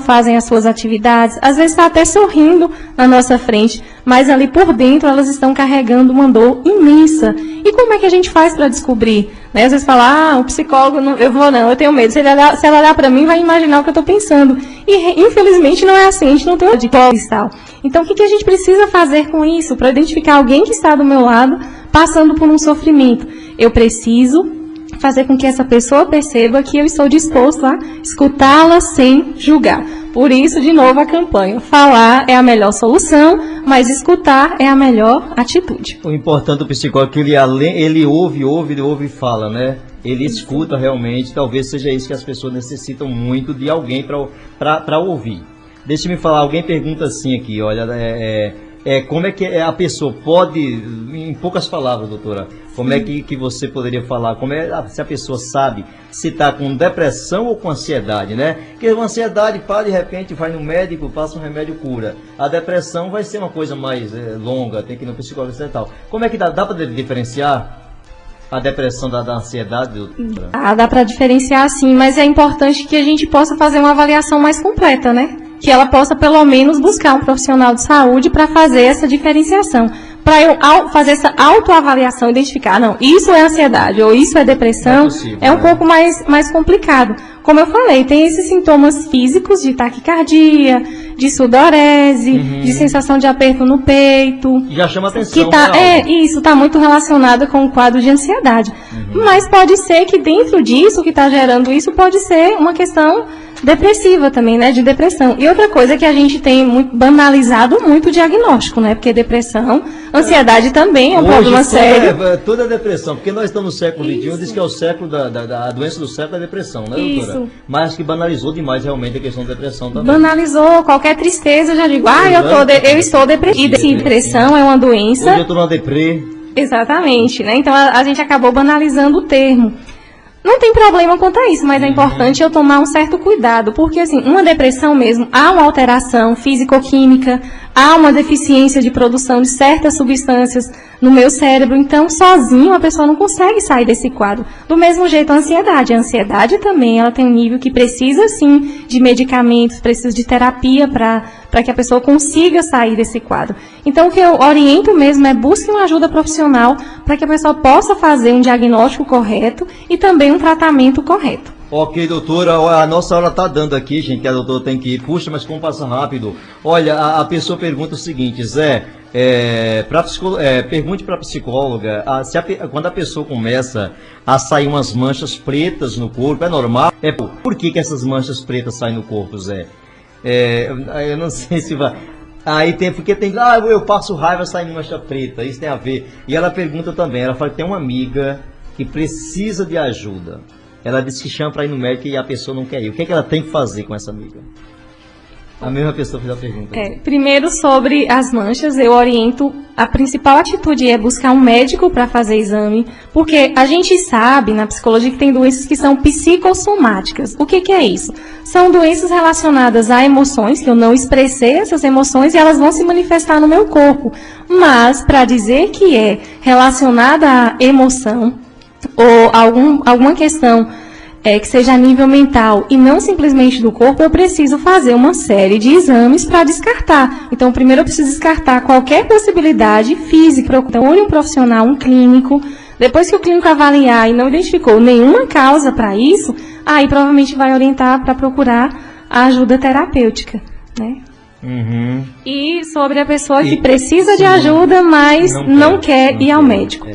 fazem as suas atividades, às vezes está até sorrindo na nossa frente, mas ali por dentro elas estão carregando uma dor imensa. E como é que a gente faz para descobrir? Né? Às vezes fala, o psicólogo, eu tenho medo, se ela olhar para mim vai imaginar o que eu estou pensando. E infelizmente não é assim, a gente não tem uma dica e tal. Então o que a gente precisa fazer com isso? Para identificar alguém que está do meu lado passando por um sofrimento? Eu preciso fazer com que essa pessoa perceba que eu estou disposto a escutá-la sem julgar. Por isso, de novo, a campanha. Falar é a melhor solução, mas escutar é a melhor atitude. O importante do psicólogo é que ele ouve e fala, né? Ele escuta realmente, talvez seja isso que as pessoas necessitam muito de alguém para ouvir. Deixa-me falar, alguém pergunta assim aqui, olha, como é que a pessoa pode, em poucas palavras, doutora, como é que você poderia falar, se a pessoa sabe se está com depressão ou com ansiedade, né? Porque a ansiedade, de repente, vai no médico, passa um remédio, cura. A depressão vai ser uma coisa mais longa, tem que ir no psicólogo e tal. Como é que dá para diferenciar? a depressão da ansiedade, doutora? Dá para diferenciar sim, mas é importante que a gente possa fazer uma avaliação mais completa, né? Que ela possa pelo menos buscar um profissional de saúde para fazer essa diferenciação. Para eu fazer essa autoavaliação, identificar, não, isso é ansiedade ou isso é depressão, é um pouco mais complicado. Como eu falei, tem esses sintomas físicos de taquicardia, de sudorese, de sensação de aperto no peito. Já chama atenção. Isso está muito relacionado com o quadro de ansiedade. Mas pode ser que dentro disso, que está gerando isso, pode ser uma questão depressiva também, né, de depressão. E outra coisa que a gente tem banalizado muito o diagnóstico, né, porque depressão, ansiedade também é um problema sério. Toda depressão, porque nós estamos no século XXI, diz que é o século da doença do século da depressão, né, doutora? Isso. Mas que banalizou demais realmente a questão da depressão também. Banalizou, qualquer tristeza, eu já digo, eu estou depressiva. E depressão é uma doença... Hoje eu estou numa deprê. Exatamente, né, então a gente acabou banalizando o termo. Não tem problema quanto a isso, mas é importante eu tomar um certo cuidado, porque assim, uma depressão mesmo, há uma alteração físico-química, há uma deficiência de produção de certas substâncias no meu cérebro, então sozinho a pessoa não consegue sair desse quadro. Do mesmo jeito a ansiedade também, ela tem um nível que precisa sim de medicamentos, precisa de terapia para que a pessoa consiga sair desse quadro. Então o que eu oriento mesmo é busque uma ajuda profissional para que a pessoa possa fazer um diagnóstico correto e também um tratamento correto. Ok, doutora, a nossa hora está dando aqui, gente, que a doutora tem que ir. Puxa, mas como passa rápido. Olha, a pessoa pergunta o seguinte, Zé, pergunte para a psicóloga, quando a pessoa começa a sair umas manchas pretas no corpo, é normal? Por que essas manchas pretas saem no corpo, Zé? Eu não sei se vai... Aí porque eu passo raiva saindo mancha preta, isso tem a ver. E ela pergunta também, ela fala que tem uma amiga que precisa de ajuda. Ela disse que chama para ir no médico e a pessoa não quer ir. O que é que ela tem que fazer com essa amiga? A mesma pessoa fez a pergunta. Primeiro, sobre as manchas, eu oriento, a principal atitude é buscar um médico para fazer exame, porque a gente sabe na psicologia que tem doenças que são psicossomáticas. O que é isso? São doenças relacionadas a emoções, que eu não expressei essas emoções e elas vão se manifestar no meu corpo. Mas, para dizer que é relacionada à emoção, ou alguma questão que seja a nível mental e não simplesmente do corpo, eu preciso fazer uma série de exames para descartar. Então, primeiro eu preciso descartar qualquer possibilidade física. Então, um profissional, um clínico, depois que o clínico avaliar e não identificou nenhuma causa para isso, aí provavelmente vai orientar para procurar a ajuda terapêutica, né? E sobre a pessoa que precisa de ajuda, mas não quer ir ao médico.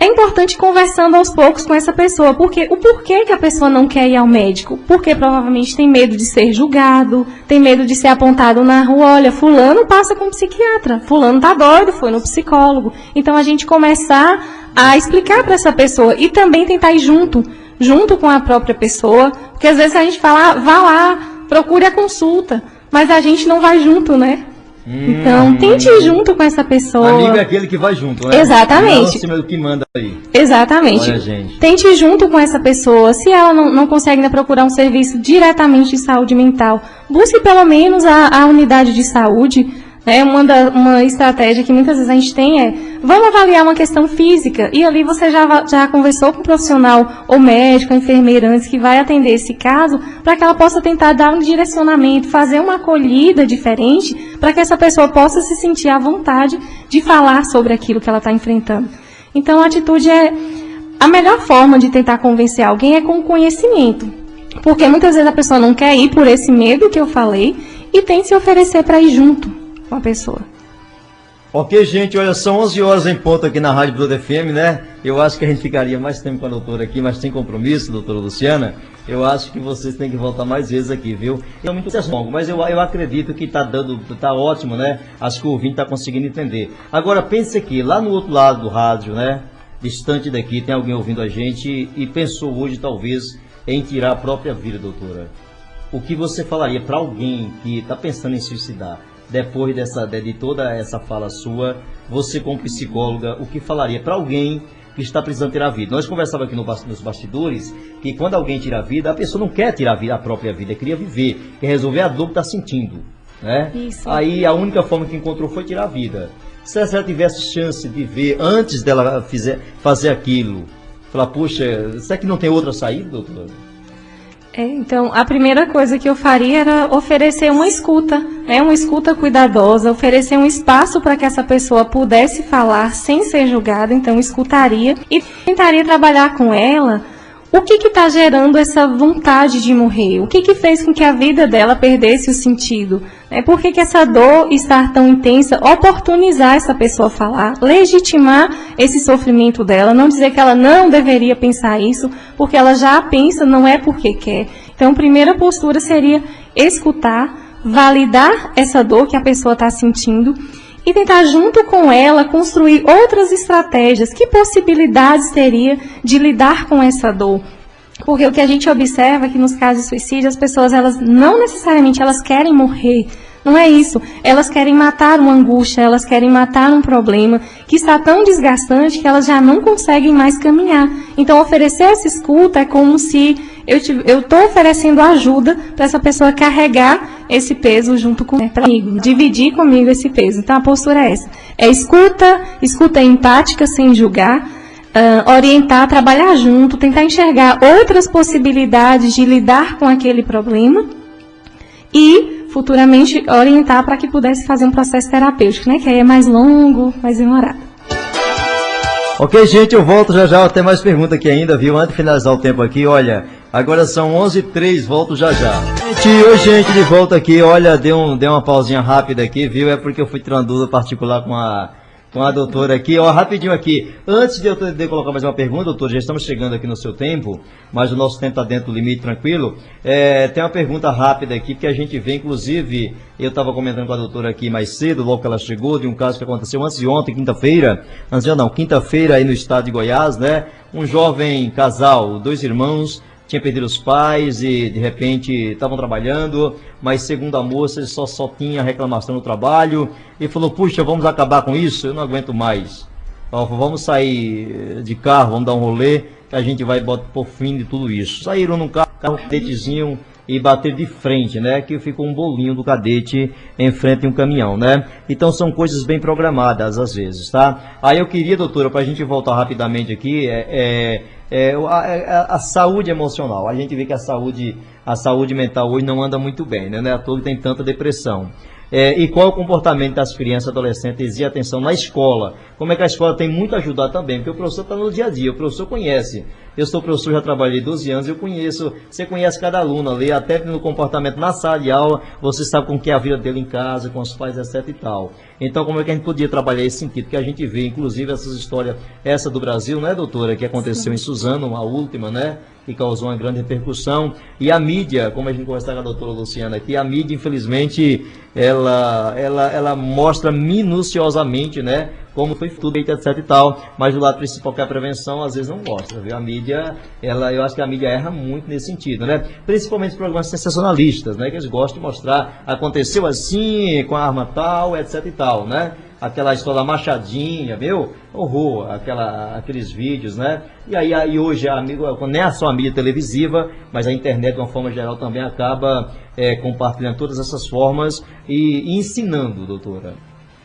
É importante ir conversando aos poucos com essa pessoa, porque o porquê que a pessoa não quer ir ao médico? Porque provavelmente tem medo de ser julgado, tem medo de ser apontado na rua, olha, fulano passa com um psiquiatra, fulano tá doido, foi no psicólogo. Então a gente começar a explicar para essa pessoa e também tentar ir junto com a própria pessoa, porque às vezes a gente fala, vá lá, procure a consulta, mas a gente não vai junto, né? Então, tente ir junto com essa pessoa. Amigo é aquele que vai junto, né? Exatamente. Não é o que manda aí. Exatamente. Olha, gente. Tente ir junto com essa pessoa. Se ela não consegue procurar um serviço diretamente de saúde mental, busque pelo menos a unidade de saúde. Uma estratégia que muitas vezes a gente tem vamos avaliar uma questão física, e ali você já conversou com o profissional, ou médico, ou enfermeira, antes que vai atender esse caso, para que ela possa tentar dar um direcionamento, fazer uma acolhida diferente, para que essa pessoa possa se sentir à vontade de falar sobre aquilo que ela está enfrentando. Então, a atitude a melhor forma de tentar convencer alguém é com conhecimento, porque muitas vezes a pessoa não quer ir por esse medo que eu falei, e tem que se oferecer para ir junto com a pessoa. Ok, gente, olha, são 11 horas em ponto aqui na Rádio Broto FM, né? Eu acho que a gente ficaria mais tempo com a doutora aqui, mas sem compromisso, doutora Luciana. Eu acho que vocês têm que voltar mais vezes aqui, viu? É muito longo, mas eu acredito que tá ótimo, né? Acho que o ouvinte tá conseguindo entender. Agora, pense aqui, lá no outro lado do rádio, né? Distante daqui, tem alguém ouvindo a gente e pensou hoje, talvez, em tirar a própria vida, doutora. O que você falaria para alguém que está pensando em suicidar? Depois de toda essa fala sua, você como psicóloga, o que falaria para alguém que está precisando tirar a vida? Nós conversávamos aqui nos bastidores que quando alguém tira a vida, a pessoa não quer tirar a própria vida, queria viver, quer resolver a dor que está sentindo, né? Isso. Aí a única forma que encontrou foi tirar a vida. se ela tivesse chance de ver antes dela fazer aquilo, falar, puxa, será que não tem outra saída, doutora? Então, a primeira coisa que eu faria era oferecer uma escuta, né, uma escuta cuidadosa, oferecer um espaço para que essa pessoa pudesse falar sem ser julgada, então escutaria e tentaria trabalhar com ela o que está gerando essa vontade de morrer, o que fez com que a vida dela perdesse o sentido, né, por que essa dor está tão intensa, oportunizar essa pessoa falar, legitimar esse sofrimento dela, não dizer que ela não deveria pensar isso, porque ela já pensa, não é porque quer. Então, a primeira postura seria escutar, validar essa dor que a pessoa está sentindo e tentar, junto com ela, construir outras estratégias. Que possibilidades teria de lidar com essa dor? Porque o que a gente observa é que nos casos de suicídio, as pessoas, elas não necessariamente elas querem morrer. Não é isso. Elas querem matar uma angústia, elas querem matar um problema que está tão desgastante que elas já não conseguem mais caminhar. Então, oferecer essa escuta é como se eu estou oferecendo ajuda para essa pessoa carregar esse peso junto comigo, dividir comigo esse peso. Então, a postura é essa. É escuta empática, sem julgar, orientar, trabalhar junto, tentar enxergar outras possibilidades de lidar com aquele problema e futuramente orientar para que pudesse fazer um processo terapêutico, né? Que aí é mais longo, mais demorado. Ok, gente, eu volto já, tem mais pergunta aqui ainda, viu? Antes de finalizar o tempo aqui, olha, agora são 11h03, volto já. Gente, de volta aqui, olha, deu uma pausinha rápida aqui, viu? É porque eu fui tirando dúvida particular com a doutora aqui, ó, rapidinho aqui. Antes de eu colocar mais uma pergunta, doutor, já estamos chegando aqui no seu tempo, mas o nosso tempo está dentro do limite, tranquilo. Tem uma pergunta rápida aqui, que a gente vê, inclusive, eu estava comentando com a doutora aqui mais cedo, logo que ela chegou, de um caso que aconteceu antes de ontem, quinta-feira aí no estado de Goiás, né? Um jovem casal, 2 irmãos, tinha perdido os pais e, de repente, estavam trabalhando, mas, segundo a moça, ele só tinha reclamação no trabalho e falou, puxa, vamos acabar com isso? Eu não aguento mais. Vamos sair de carro, vamos dar um rolê, que a gente vai pôr fim de tudo isso. Saíram num carro, cadetezinho, e bater de frente, né? Que ficou um bolinho do cadete em frente a um caminhão, né? Então, são coisas bem programadas, às vezes, tá? Aí eu queria, doutora, para a gente voltar rapidamente aqui, a saúde emocional. A gente vê que a saúde mental hoje não anda muito bem, né? Não é à toa que tem tanta depressão. E qual é o comportamento das crianças, adolescentes e atenção na escola? Como é que a escola tem muito a ajudar também? Porque o professor está no dia a dia, o professor conhece. Eu sou professor, já trabalhei 12 anos, eu conheço, você conhece cada aluno ali, até no comportamento na sala de aula, você sabe como que é a vida dele em casa, com os pais, etc e tal. Então, como é que a gente podia trabalhar esse sentido? Que a gente vê, inclusive, essas histórias, essa do Brasil, né, doutora, que aconteceu em Suzano, a última, né, que causou uma grande repercussão. E a mídia, como a gente conversou com a doutora Luciana aqui, a mídia, infelizmente, ela mostra minuciosamente, né, como foi tudo, etc e tal, mas o lado principal, que é a prevenção, às vezes não mostra, viu? A mídia, eu acho que a mídia erra muito nesse sentido, né? Principalmente os programas sensacionalistas, né? Que eles gostam de mostrar, aconteceu assim, com a arma tal, etc e tal, né? Aquela história da machadinha, meu, horror, aqueles vídeos, né? E aí hoje, nem é só a mídia televisiva, mas a internet, de uma forma geral, também acaba compartilhando todas essas formas e ensinando, doutora,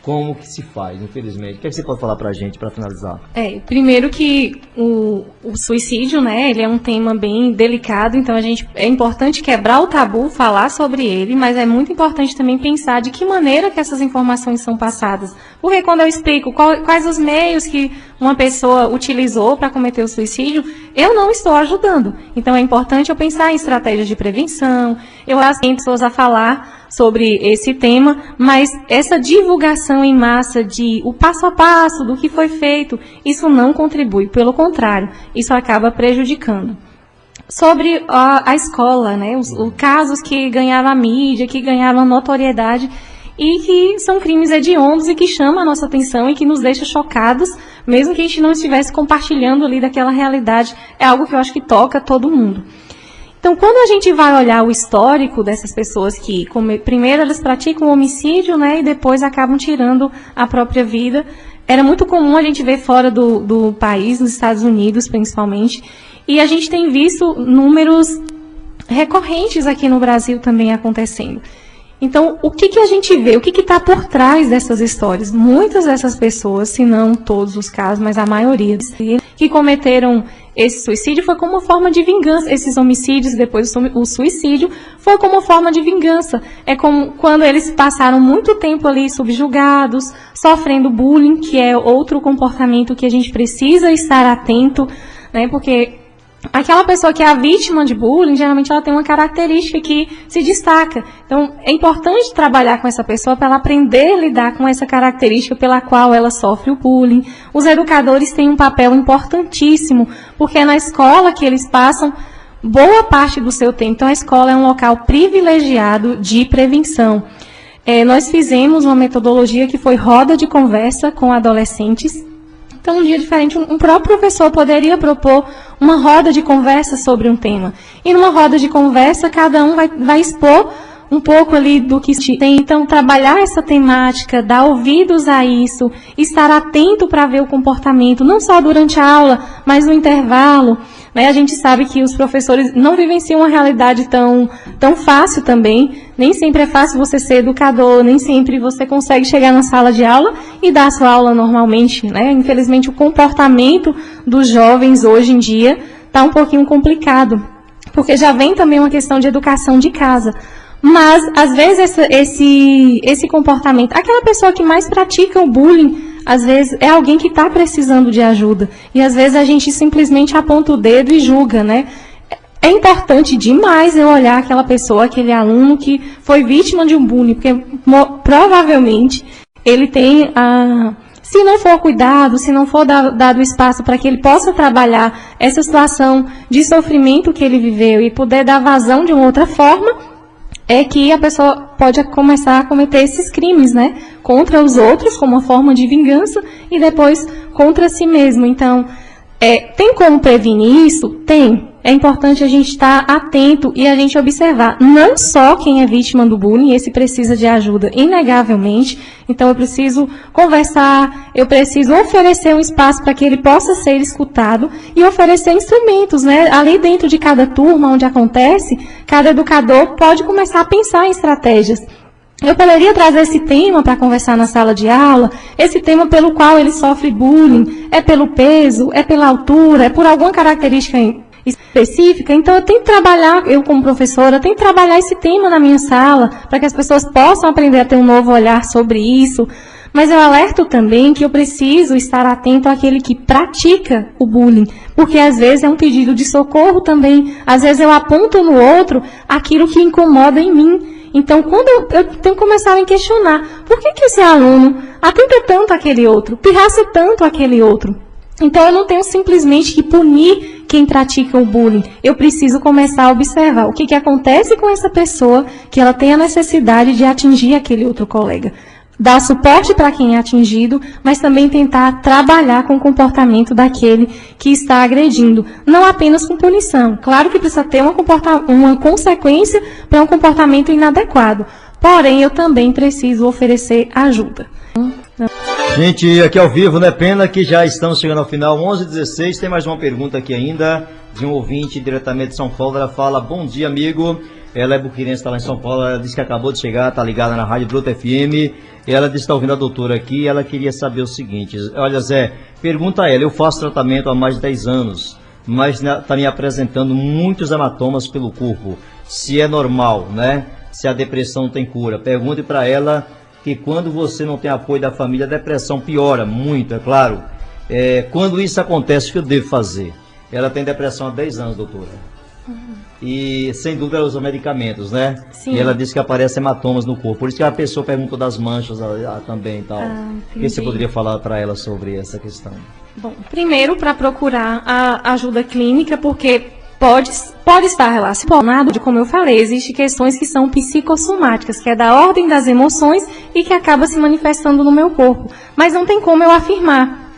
como que se faz, infelizmente. O que é que você pode falar pra gente, para finalizar? Primeiro que o suicídio, né, ele é um tema bem delicado, então é importante quebrar o tabu, falar sobre ele, mas é muito importante também pensar de que maneira que essas informações são passadas. Porque quando eu explico quais os meios que uma pessoa utilizou para cometer o suicídio, eu não estou ajudando. Então é importante eu pensar em estratégias de prevenção, eu acho que tem pessoas a falar sobre esse tema, mas essa divulgação em massa de o passo a passo do que foi feito, isso não contribui, pelo contrário, isso acaba prejudicando. Sobre a escola, né, os casos que ganharam a mídia, que ganharam a notoriedade e que são crimes hediondos e que chamam a nossa atenção e que nos deixa chocados, mesmo que a gente não estivesse compartilhando ali daquela realidade, é algo que eu acho que toca todo mundo. Então, quando a gente vai olhar o histórico dessas pessoas que, primeiro, elas praticam homicídio, né, e depois acabam tirando a própria vida, era muito comum a gente ver fora do país, nos Estados Unidos, principalmente, e a gente tem visto números recorrentes aqui no Brasil também acontecendo. Então, o que a gente vê? O que está por trás dessas histórias? Muitas dessas pessoas, se não todos os casos, mas a maioria, que cometeram esse suicídio foi como forma de vingança. Esses homicídios, depois o suicídio, foi como forma de vingança. É como quando eles passaram muito tempo ali subjugados, sofrendo bullying, que é outro comportamento que a gente precisa estar atento, né? Porque aquela pessoa que é a vítima de bullying, geralmente ela tem uma característica que se destaca. Então, é importante trabalhar com essa pessoa para ela aprender a lidar com essa característica pela qual ela sofre o bullying. Os educadores têm um papel importantíssimo, porque é na escola que eles passam boa parte do seu tempo. Então, a escola é um local privilegiado de prevenção. Nós fizemos uma metodologia que foi roda de conversa com adolescentes. Então, um dia diferente, um próprio professor poderia propor uma roda de conversa sobre um tema. E numa roda de conversa, cada um vai expor um pouco ali do que tem. Então, trabalhar essa temática, dar ouvidos a isso, estar atento para ver o comportamento, não só durante a aula, mas no intervalo. Né? A gente sabe que os professores não vivenciam uma realidade tão fácil também. Nem sempre é fácil você ser educador, nem sempre você consegue chegar na sala de aula e dar a sua aula normalmente. Né? Infelizmente, o comportamento dos jovens hoje em dia está um pouquinho complicado, porque já vem também uma questão de educação de casa. Mas, às vezes, esse comportamento, aquela pessoa que mais pratica o bullying, às vezes é alguém que está precisando de ajuda. E, às vezes, a gente simplesmente aponta o dedo e julga, né? É importante demais eu olhar aquela pessoa, aquele aluno que foi vítima de um bullying, porque provavelmente ele tem se não for cuidado, se não for dado espaço para que ele possa trabalhar essa situação de sofrimento que ele viveu e poder dar vazão de uma outra forma, é que a pessoa pode começar a cometer esses crimes, né? Contra os outros, como uma forma de vingança, e depois contra si mesmo. Então, tem como prevenir isso? Tem. É importante a gente estar atento e a gente observar não só quem é vítima do bullying, esse precisa de ajuda, inegavelmente. Então, eu preciso conversar, eu preciso oferecer um espaço para que ele possa ser escutado e oferecer instrumentos, né? Ali dentro de cada turma onde acontece, cada educador pode começar a pensar em estratégias. Eu poderia trazer esse tema para conversar na sala de aula, esse tema pelo qual ele sofre bullying, é pelo peso, é pela altura, é por alguma característica específica. Então, eu tenho que trabalhar, eu como professora, tenho que trabalhar esse tema na minha sala, para que as pessoas possam aprender a ter um novo olhar sobre isso. Mas eu alerto também que eu preciso estar atento àquele que pratica o bullying, porque às vezes é um pedido de socorro também, às vezes eu aponto no outro aquilo que incomoda em mim. Então, quando eu tenho que começar a me questionar, por que esse aluno atenta tanto àquele outro, pirraça tanto àquele outro? Então, eu não tenho simplesmente que punir quem pratica o bullying. Eu preciso começar a observar o que acontece com essa pessoa que ela tem a necessidade de atingir aquele outro colega. Dar suporte para quem é atingido, mas também tentar trabalhar com o comportamento daquele que está agredindo. Não apenas com punição. Claro que precisa ter uma consequência para um comportamento inadequado. Porém, eu também preciso oferecer ajuda. Gente, aqui ao vivo, né? Pena que já estamos chegando ao final, 11h16. Tem mais uma pergunta aqui ainda, de um ouvinte diretamente de São Paulo. Ela fala: bom dia, amigo. Ela é buquirense, está lá em São Paulo. Ela disse que acabou de chegar, está ligada na Rádio Broto FM. Ela disse que está ouvindo a doutora aqui e ela queria saber o seguinte: olha, Zé, pergunta a ela. Eu faço tratamento há mais de 10 anos, mas está me apresentando muitos hematomas pelo corpo. Se é normal, né? Se a depressão tem cura. Pergunte para ela que quando você não tem apoio da família, a depressão piora muito, é claro. Quando isso acontece, o que eu devo fazer? Ela tem depressão há 10 anos, doutora. E, sem dúvida, ela usa medicamentos, né? Sim. E ela disse que aparecem hematomas no corpo. Por isso que a pessoa perguntou das manchas também e tal. O que você poderia falar para ela sobre essa questão? Bom, primeiro, para procurar a ajuda clínica, porque pode estar relacionado, como eu falei, existem questões que são psicossomáticas, que é da ordem das emoções e que acaba se manifestando no meu corpo. Mas não tem como eu afirmar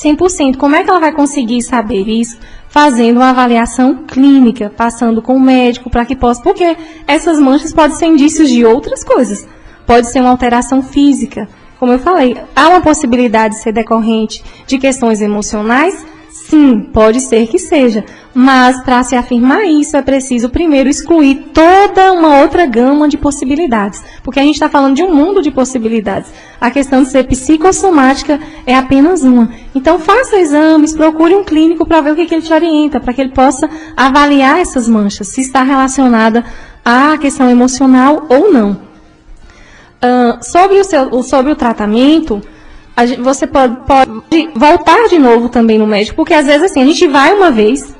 100%. Como é que ela vai conseguir saber isso? Fazendo uma avaliação clínica, passando com o médico para que possa... Porque essas manchas podem ser indícios de outras coisas. Pode ser uma alteração física. Como eu falei, há uma possibilidade de ser decorrente de questões emocionais? Sim, pode ser que seja, mas para se afirmar isso é preciso primeiro excluir toda uma outra gama de possibilidades, porque a gente está falando de um mundo de possibilidades. A questão de ser psicossomática é apenas uma. Então faça exames, procure um clínico para ver o que ele te orienta, para que ele possa avaliar essas manchas, se está relacionada à questão emocional ou não. Sobre o tratamento, você pode voltar de novo também no médico, porque às vezes assim, a gente vai uma vez,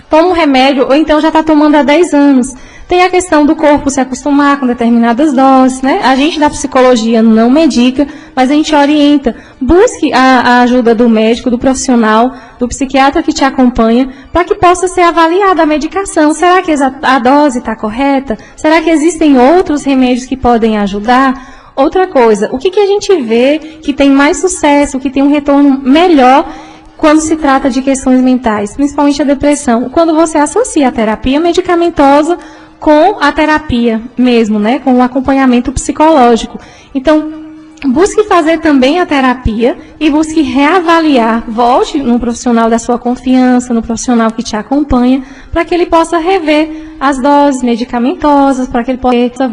toma um remédio, ou então já está tomando há 10 anos. Tem a questão do corpo se acostumar com determinadas doses, né? A gente da psicologia não medica, mas a gente orienta. Busque a ajuda do médico, do profissional, do psiquiatra que te acompanha, para que possa ser avaliada a medicação. Será que a dose está correta? Será que existem outros remédios que podem ajudar? Outra coisa, o que a gente vê que tem mais sucesso, que tem um retorno melhor quando se trata de questões mentais, principalmente a depressão? Quando você associa a terapia medicamentosa com a terapia mesmo, né, com o acompanhamento psicológico. Então, busque fazer também a terapia e busque reavaliar. Volte num profissional da sua confiança, no profissional que te acompanha, para que ele possa rever as doses medicamentosas, para que ele possa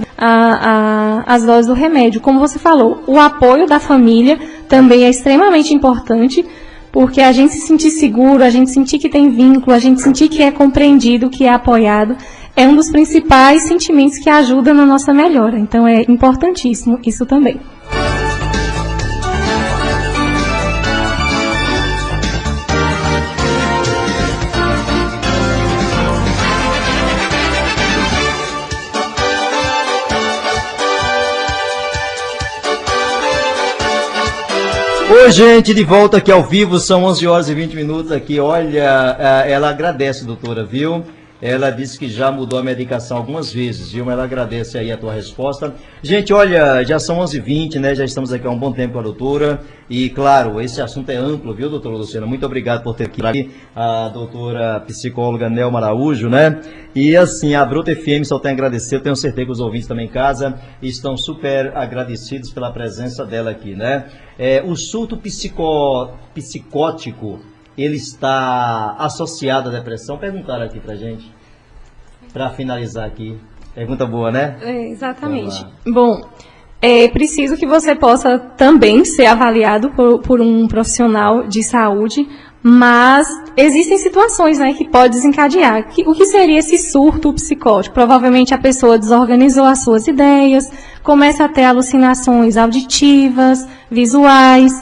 as doses do remédio. Como você falou, o apoio da família também é extremamente importante, porque a gente se sentir seguro, a gente sentir que tem vínculo, a gente sentir que é compreendido, que é apoiado, é um dos principais sentimentos que ajudam na nossa melhora. Então é importantíssimo isso também. Oi, gente, de volta aqui ao vivo, são 11 horas e 20 minutos aqui. Olha, ela agradece, doutora, viu? Ela disse que já mudou a medicação algumas vezes, viu? Mas ela agradece aí a tua resposta. Gente, olha, já são 11h20, né? Já estamos aqui há um bom tempo com a doutora. E, claro, esse assunto é amplo, viu, doutora Luciana? Muito obrigado por ter aqui a doutora psicóloga Nelma Araújo, né? E, assim, a Bruta FM só tem a agradecer. Eu tenho certeza que os ouvintes também em casa estão super agradecidos pela presença dela aqui, né? O surto psicótico, ele está associado à depressão? Perguntaram aqui pra gente, para finalizar aqui. Pergunta boa, né? Exatamente. Bom, é preciso que você possa também ser avaliado por um profissional de saúde, mas existem situações, né, que pode desencadear. O que seria esse surto psicótico? Provavelmente a pessoa desorganizou as suas ideias, começa a ter alucinações auditivas, visuais.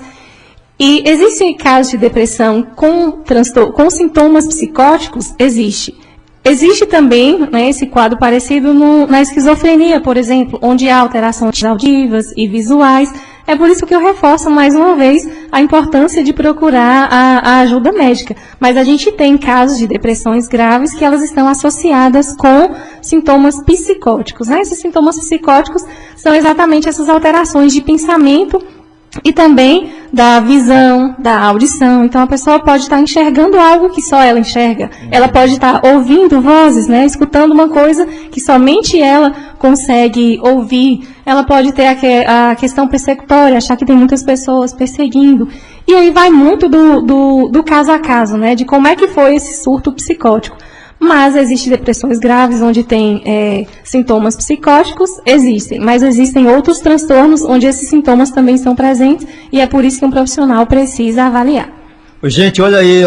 E existem casos de depressão com sintomas psicóticos? Existe. Existe também, né, esse quadro parecido na esquizofrenia, por exemplo, onde há alterações auditivas e visuais. É por isso que eu reforço mais uma vez a importância de procurar a ajuda médica. Mas a gente tem casos de depressões graves que elas estão associadas com sintomas psicóticos, né? Esses sintomas psicóticos são exatamente essas alterações de pensamento e também da visão, da audição. Então a pessoa pode estar enxergando algo que só ela enxerga. Ela pode estar ouvindo vozes, né, escutando uma coisa que somente ela consegue ouvir. Ela pode ter a questão persecutória, achar que tem muitas pessoas perseguindo. E aí vai muito do caso a caso, né, de como é que foi esse surto psicótico. Mas existem depressões graves onde tem sintomas psicóticos, existem, mas existem outros transtornos onde esses sintomas também estão presentes e é por isso que um profissional precisa avaliar. Gente, olha aí,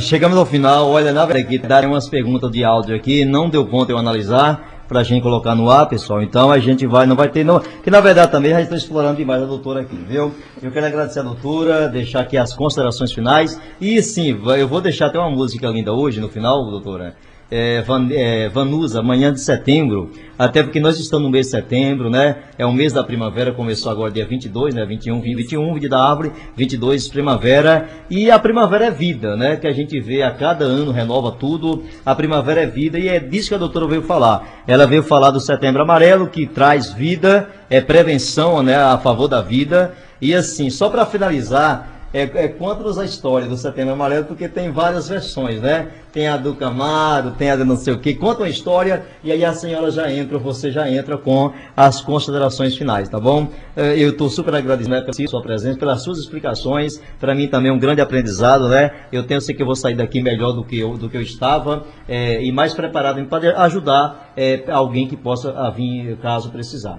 chegamos ao final, olha, na verdade, darem umas perguntas de áudio aqui, não deu ponto eu analisar pra gente colocar no ar, pessoal, então a gente não vai ter, que na verdade também a gente está explorando demais a doutora aqui, viu? Eu quero agradecer a doutora, deixar aqui as considerações finais, e sim, eu vou deixar até uma música linda hoje no final, doutora. Vanusa, manhã de setembro, até porque nós estamos no mês de setembro, né? É o mês da primavera, começou agora dia 22, né? 21, dia da árvore, 22, primavera, e a primavera é vida, né? Que a gente vê a cada ano, renova tudo, a primavera é vida, e é disso que a doutora veio falar. Ela veio falar do Setembro Amarelo, que traz vida, é prevenção, né? A favor da vida, e assim, só para finalizar, conta-nos a história do Setembro Amarelo, porque tem várias versões, né? Tem a do Camaro, tem a de não sei o quê. Conta uma história e aí a senhora já entra, você já entra com as considerações finais, tá bom? Eu estou super agradecido, né, pela sua presença, pelas suas explicações. Para mim também é um grande aprendizado, né? Eu sei que eu vou sair daqui melhor do que eu estava e mais preparado para ajudar alguém que possa vir caso precisar.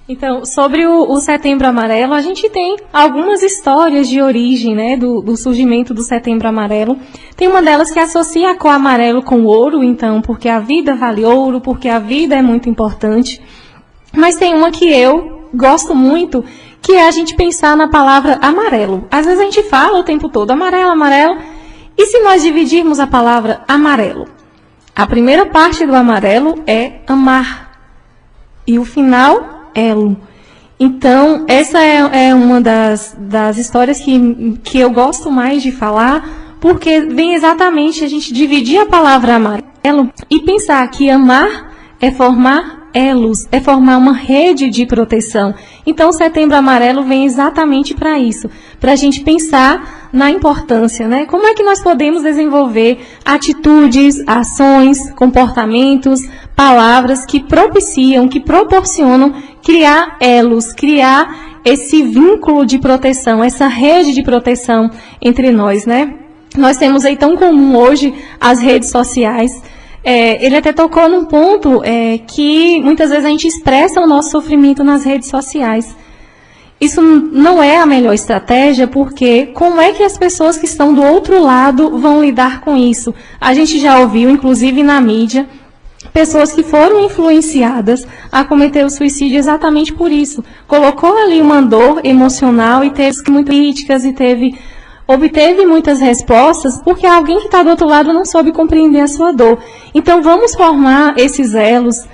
Então, sobre o Setembro Amarelo, a gente tem algumas histórias de origem, né, do surgimento do Setembro Amarelo. Tem uma delas que associa a cor amarelo com ouro, então, porque a vida vale ouro, porque a vida é muito importante. Mas tem uma que eu gosto muito, que é a gente pensar na palavra amarelo. Às vezes a gente fala o tempo todo amarelo, amarelo. E se nós dividirmos a palavra amarelo? A primeira parte do amarelo é amar. E o final, elo. Então, essa é uma das histórias que eu gosto mais de falar, porque vem exatamente a gente dividir a palavra amarelo e pensar que amar é formar elos, é formar uma rede de proteção. Então, o Setembro Amarelo vem exatamente para isso, para a gente pensar na importância, né? Como é que nós podemos desenvolver atitudes, ações, comportamentos, palavras que propiciam, que proporcionam criar elos, criar esse vínculo de proteção, essa rede de proteção entre nós, né? Nós temos aí tão comum hoje as redes sociais. Ele até tocou num ponto que muitas vezes a gente expressa o nosso sofrimento nas redes sociais. Isso não é a melhor estratégia, porque como é que as pessoas que estão do outro lado vão lidar com isso? A gente já ouviu, inclusive na mídia, pessoas que foram influenciadas a cometer o suicídio exatamente por isso. Colocou ali uma dor emocional e teve muitas críticas e obteve muitas respostas porque alguém que está do outro lado não soube compreender a sua dor. Então vamos formar esses elos,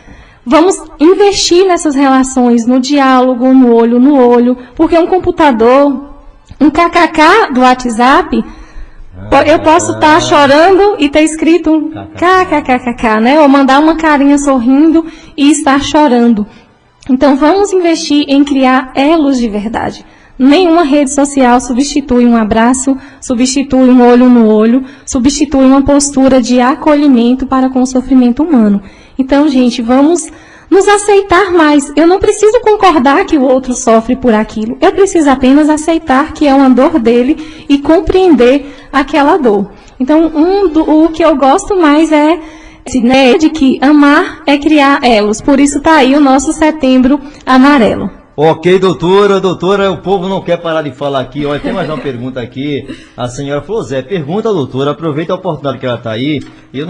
vamos investir nessas relações, no diálogo, no olho, porque um computador, um kkk do WhatsApp, eu posso estar chorando e ter escrito um kkkk, né? Ou mandar uma carinha sorrindo e estar chorando. Então vamos investir em criar elos de verdade. Nenhuma rede social substitui um abraço, substitui um olho no olho, substitui uma postura de acolhimento para com o sofrimento humano. Então, gente, vamos nos aceitar mais. Eu não preciso concordar que o outro sofre por aquilo. Eu preciso apenas aceitar que é uma dor dele e compreender aquela dor. Então, o que eu gosto mais é de que amar é criar elos. Por isso está aí o nosso Setembro Amarelo. Ok, doutora, o povo não quer parar de falar aqui. Olha, tem mais uma pergunta aqui. A senhora falou, Zé, pergunta, doutora, aproveita a oportunidade que ela está aí. Eu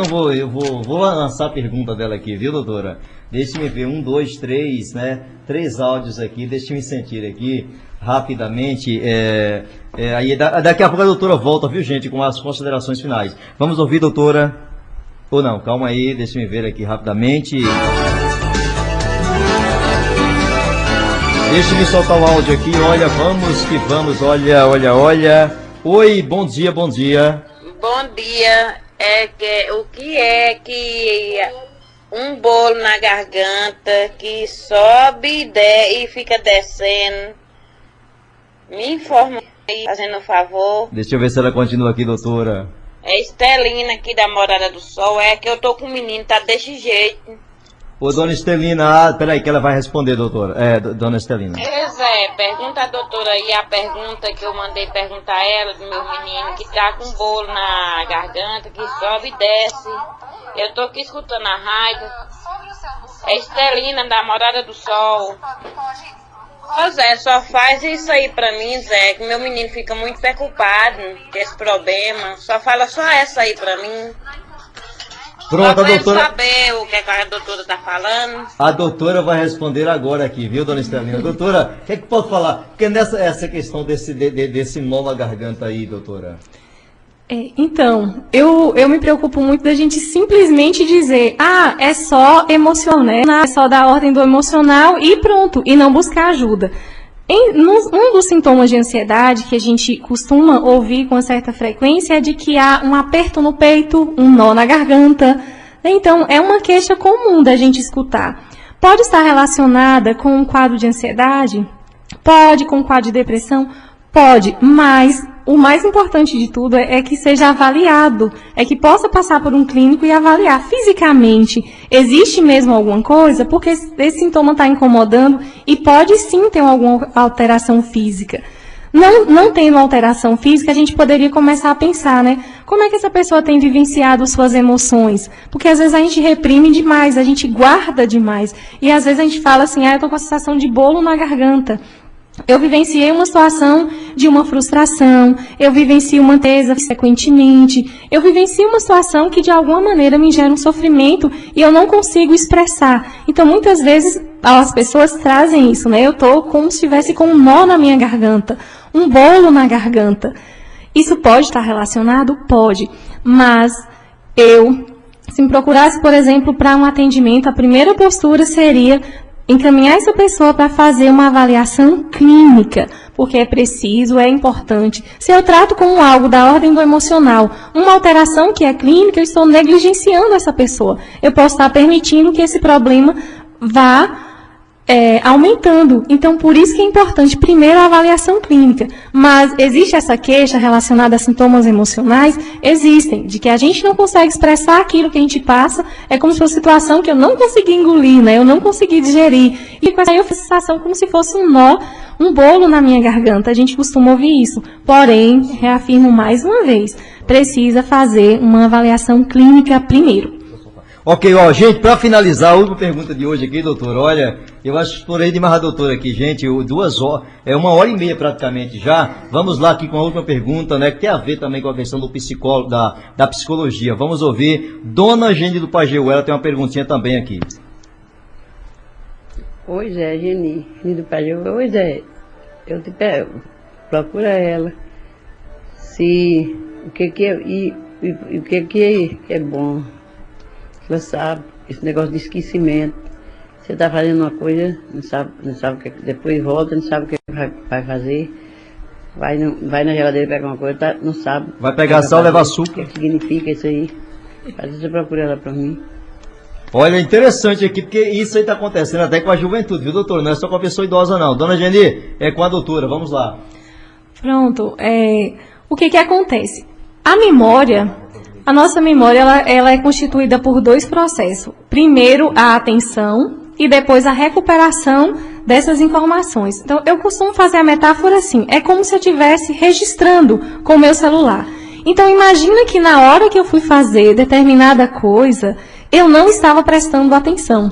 vou lançar a pergunta dela aqui, viu, doutora? Deixe-me ver, 1, 2, 3, né? 3 áudios aqui, deixe-me sentir aqui rapidamente. Aí daqui a pouco a doutora volta, viu, gente, com as considerações finais. Vamos ouvir, doutora? Ou não, calma aí, deixe-me ver aqui rapidamente. Deixa-me soltar o áudio aqui, olha, vamos que vamos, olha. Oi, bom dia. Bom dia, o que é que um bolo na garganta que sobe e fica descendo? Me informa aí, fazendo um favor. Deixa eu ver se ela continua aqui, doutora. É Estelina aqui da Morada do Sol, é que eu tô com o menino, tá desse jeito. Ô, dona Estelina, peraí que ela vai responder, doutora. Dona Estelina. Zé, pergunta a doutora aí a pergunta que eu mandei perguntar a ela, do meu menino, que tá com bolo na garganta, que sobe e desce. Eu tô aqui escutando a rádio. É Estelina, da Morada do Sol. Ô Zé, só faz isso aí pra mim, Zé, que meu menino fica muito preocupado com esse problema. Só fala só essa aí pra mim. Pronto, a doutora... saber o que a doutora está falando. A doutora vai responder agora aqui, viu, dona Estelina? Doutora, o que pode falar? Porque essa questão desse nó na garganta aí, doutora. Então, eu me preocupo muito da gente simplesmente dizer, é só emocional, né? É só da ordem do emocional e pronto, e não buscar ajuda. Um dos sintomas de ansiedade que a gente costuma ouvir com certa frequência é de que há um aperto no peito, um nó na garganta. Então, é uma queixa comum da gente escutar. Pode estar relacionada com um quadro de ansiedade? Pode, com um quadro de depressão? Pode, mas o mais importante de tudo é que seja avaliado, é que possa passar por um clínico e avaliar fisicamente. Existe mesmo alguma coisa? Porque esse sintoma está incomodando e pode sim ter alguma alteração física. Não tendo alteração física, a gente poderia começar a pensar, né? Como é que essa pessoa tem vivenciado suas emoções? Porque às vezes a gente reprime demais, a gente guarda demais. E às vezes a gente fala assim, eu estou com a sensação de bolo na garganta. Eu vivenciei uma situação de uma frustração, eu vivencio uma tristeza frequentemente, eu vivencio uma situação que de alguma maneira me gera um sofrimento e eu não consigo expressar. Então muitas vezes as pessoas trazem isso, né? Eu estou como se estivesse com um nó na minha garganta, um bolo na garganta. Isso pode estar relacionado? Pode, mas se me procurasse, por exemplo, para um atendimento, a primeira postura seria encaminhar essa pessoa para fazer uma avaliação clínica, porque é preciso, é importante. Se eu trato como algo da ordem do emocional, uma alteração que é clínica, eu estou negligenciando essa pessoa. Eu posso estar permitindo que esse problema vá aumentando. Então, por isso que é importante, primeiro, a avaliação clínica. Mas existe essa queixa relacionada a sintomas emocionais? Existem. De que a gente não consegue expressar aquilo que a gente passa, é como se fosse uma situação que eu não consegui engolir, né? Eu não consegui digerir. E com essa sensação como se fosse um nó, um bolo na minha garganta. A gente costuma ouvir isso. Porém, reafirmo mais uma vez, precisa fazer uma avaliação clínica primeiro. Ok, ó, gente, para finalizar, a última pergunta de hoje aqui, doutor, olha, eu acho que explorei demais a doutora aqui, gente, 2 horas, 1h30 praticamente já. Vamos lá aqui com a última pergunta, né, que tem a ver também com a questão do psicólogo, da psicologia. Vamos ouvir Dona Geni do Pajeú, ela tem uma perguntinha também aqui. Oi, Zé, Geni do Pajeú. Oi, Zé, eu te pego, procura ela, se o que é bom. Ela sabe, esse negócio de esquecimento. Você está fazendo uma coisa, não sabe o que, depois volta, não sabe o que vai fazer. Vai na geladeira pegar uma coisa, não sabe. Vai pegar sal, levar açúcar. O que significa isso aí? Às vezes você procura ela para mim. Olha, interessante aqui, porque isso aí está acontecendo até com a juventude, viu, doutor? Não é só com a pessoa idosa, não. Dona Geni, é com a doutora, vamos lá. Pronto, o que acontece? A nossa memória ela é constituída por 2 processos. Primeiro, a atenção e depois a recuperação dessas informações. Então, eu costumo fazer a metáfora assim, é como se eu estivesse registrando com o meu celular. Então, imagina que na hora que eu fui fazer determinada coisa, eu não estava prestando atenção.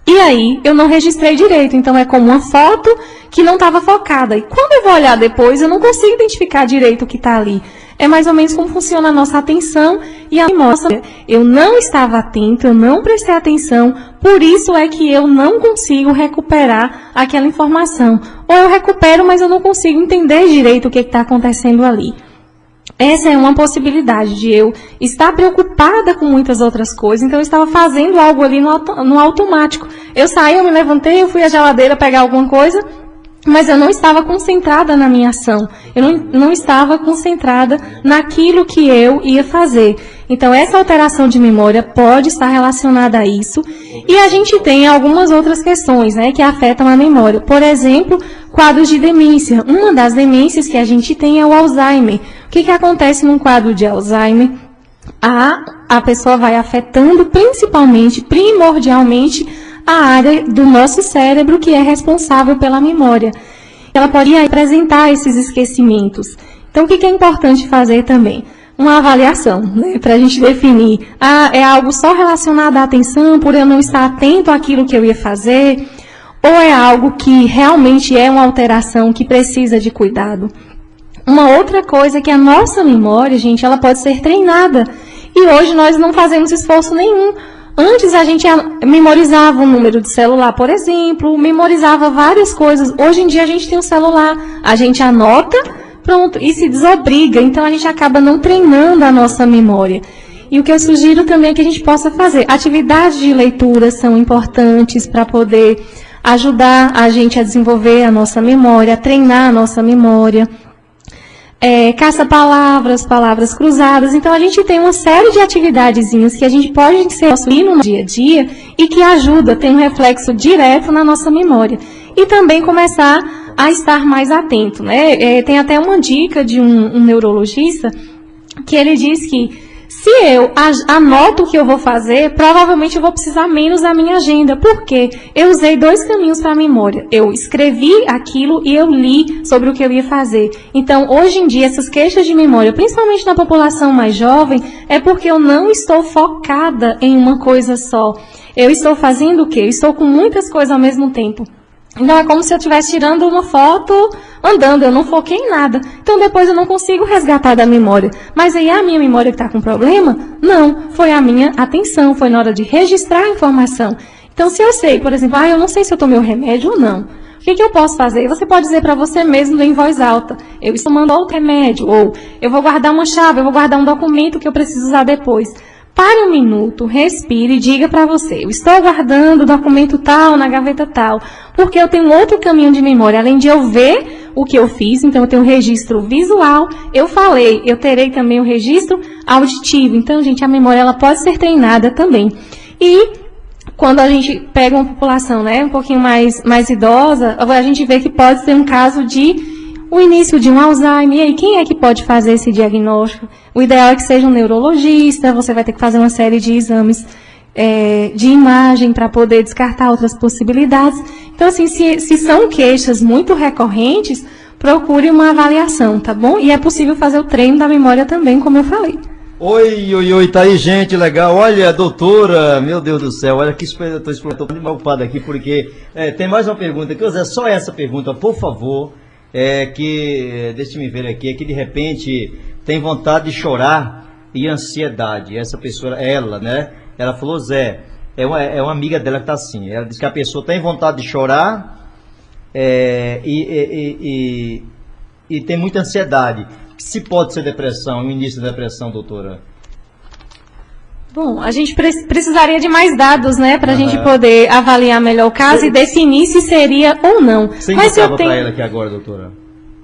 E aí, eu não registrei direito. Então, é como uma foto que não estava focada. E quando eu vou olhar depois, eu não consigo identificar direito o que está ali. É mais ou menos como funciona a nossa atenção e a memória. Eu não estava atento, eu não prestei atenção, por isso é que eu não consigo recuperar aquela informação. Ou eu recupero, mas eu não consigo entender direito o que está acontecendo ali. Essa é uma possibilidade de eu estar preocupada com muitas outras coisas, então eu estava fazendo algo ali no automático. Eu saí, eu me levantei, eu fui à geladeira pegar alguma coisa, mas eu não estava concentrada na minha ação. Eu não estava concentrada naquilo que eu ia fazer. Então, essa alteração de memória pode estar relacionada a isso. E a gente tem algumas outras questões, né, que afetam a memória. Por exemplo, quadros de demência. Uma das demências que a gente tem é o Alzheimer. O que acontece num quadro de Alzheimer? A pessoa vai afetando primordialmente, a área do nosso cérebro que é responsável pela memória. Ela pode apresentar esses esquecimentos. Então, o que é importante fazer também? Uma avaliação, né, para a gente definir, é algo só relacionado à atenção, por eu não estar atento àquilo que eu ia fazer, ou é algo que realmente é uma alteração que precisa de cuidado. Uma outra coisa é que a nossa memória, gente, ela pode ser treinada. E hoje nós não fazemos esforço nenhum. Antes a gente memorizava um número de celular, por exemplo, memorizava várias coisas. Hoje em dia a gente tem um celular, a gente anota, pronto, e se desobriga. Então a gente acaba não treinando a nossa memória. E o que eu sugiro também é que a gente possa fazer. Atividades de leitura são importantes para poder ajudar a gente a desenvolver a nossa memória, a treinar a nossa memória. Caça-palavras, palavras cruzadas. Então, a gente tem uma série de atividadezinhas que a gente pode inserir no dia a dia e que ajuda, tem um reflexo direto na nossa memória. e também começar a estar mais atento, né? Tem até uma dica de um neurologista que ele diz que se eu anoto o que eu vou fazer, provavelmente eu vou precisar menos da minha agenda. Por quê? Eu usei 2 caminhos para a memória. Eu escrevi aquilo e eu li sobre o que eu ia fazer. Então, hoje em dia, essas queixas de memória, principalmente na população mais jovem, é porque eu não estou focada em uma coisa só. Eu estou fazendo o quê? Eu estou com muitas coisas ao mesmo tempo. Então, é como se eu estivesse tirando uma foto andando, eu não foquei em nada. Então, depois eu não consigo resgatar da memória. Mas aí é a minha memória que está com problema? Não, foi a minha atenção, foi na hora de registrar a informação. Então, se eu sei, por exemplo, eu não sei se eu tomei o remédio ou não, o que eu posso fazer? Você pode dizer para você mesmo em voz alta, eu estou tomando outro remédio, ou eu vou guardar uma chave, eu vou guardar um documento que eu preciso usar depois. Pare um minuto, respire e diga para você, eu estou guardando o documento tal na gaveta tal, porque eu tenho outro caminho de memória, além de eu ver o que eu fiz, então eu tenho um registro visual, eu falei, eu terei também o registro auditivo. Então, gente, a memória ela pode ser treinada também. E quando a gente pega uma população, né, um pouquinho mais idosa, a gente vê que pode ser um caso de o início de um Alzheimer. E aí, quem é que pode fazer esse diagnóstico? O ideal é que seja um neurologista, você vai ter que fazer uma série de exames de imagem para poder descartar outras possibilidades. Então, assim, se são queixas muito recorrentes, procure uma avaliação, tá bom? E é possível fazer o treino da memória também, como eu falei. Oi, tá aí, gente, legal. Olha, doutora, meu Deus do céu, olha que eu estou muito ocupado aqui, porque tem mais uma pergunta aqui. Zé, só essa pergunta, por favor. Deixa-me ver aqui, é que de repente tem vontade de chorar e ansiedade. Essa pessoa, ela, né? Ela falou, Zé, é uma amiga dela que está assim. Ela diz que a pessoa tem vontade de chorar e tem muita ansiedade. Se pode ser depressão, o início da depressão, doutora? Bom, a gente precisaria de mais dados, né, para a gente poder avaliar melhor o caso e definir se seria ou não. Você indicava para ela aqui agora, doutora?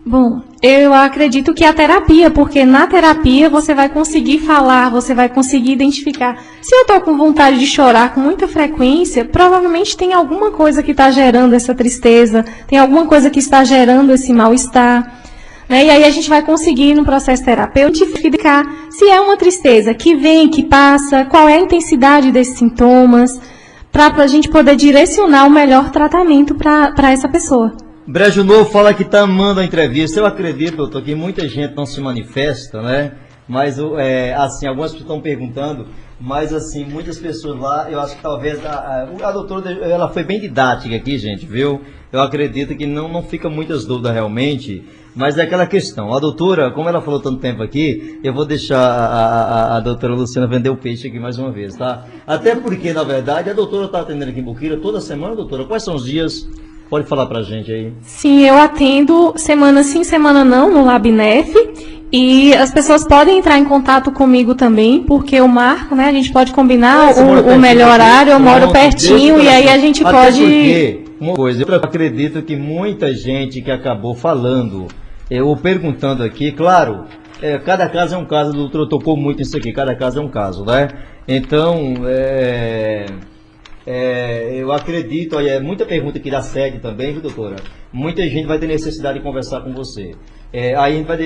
Bom, eu acredito que a terapia, porque na terapia você vai conseguir falar, você vai conseguir identificar. Se eu estou com vontade de chorar com muita frequência, provavelmente tem alguma coisa que está gerando essa tristeza, tem alguma coisa que está gerando esse mal-estar. Né? E aí a gente vai conseguir, no processo terapêutico, identificar se é uma tristeza que vem, que passa, qual é a intensidade desses sintomas, para a gente poder direcionar o melhor tratamento para essa pessoa. Brejo Novo fala que está amando a entrevista. Eu acredito, doutor, que muita gente não se manifesta, né? Mas, assim, algumas pessoas estão perguntando, mas, assim, muitas pessoas lá, eu acho que talvez a doutora, ela foi bem didática aqui, gente, viu? Eu acredito que não fica muitas dúvidas realmente. Mas é aquela questão, a doutora, como ela falou tanto tempo aqui, eu vou deixar a doutora Luciana vender o peixe aqui mais uma vez, tá? Até porque, na verdade, a doutora está atendendo aqui em Boqueira toda semana, doutora. Quais são os dias? Pode falar pra gente aí. Sim, eu atendo semana sim, semana não, no Labnef. E as pessoas podem entrar em contato comigo também, porque eu marco, né? A gente pode combinar o melhor horário, eu moro pertinho e aí a gente pode... Porque, uma coisa, eu acredito que muita gente que acabou falando... ou perguntando aqui, claro, cada caso é um caso, o doutor tocou muito nisso aqui, cada caso é um caso, né? Então, eu acredito, olha, muita pergunta aqui da sede também, viu, doutora? Muita gente vai ter necessidade de conversar com você. Aí a gente vai,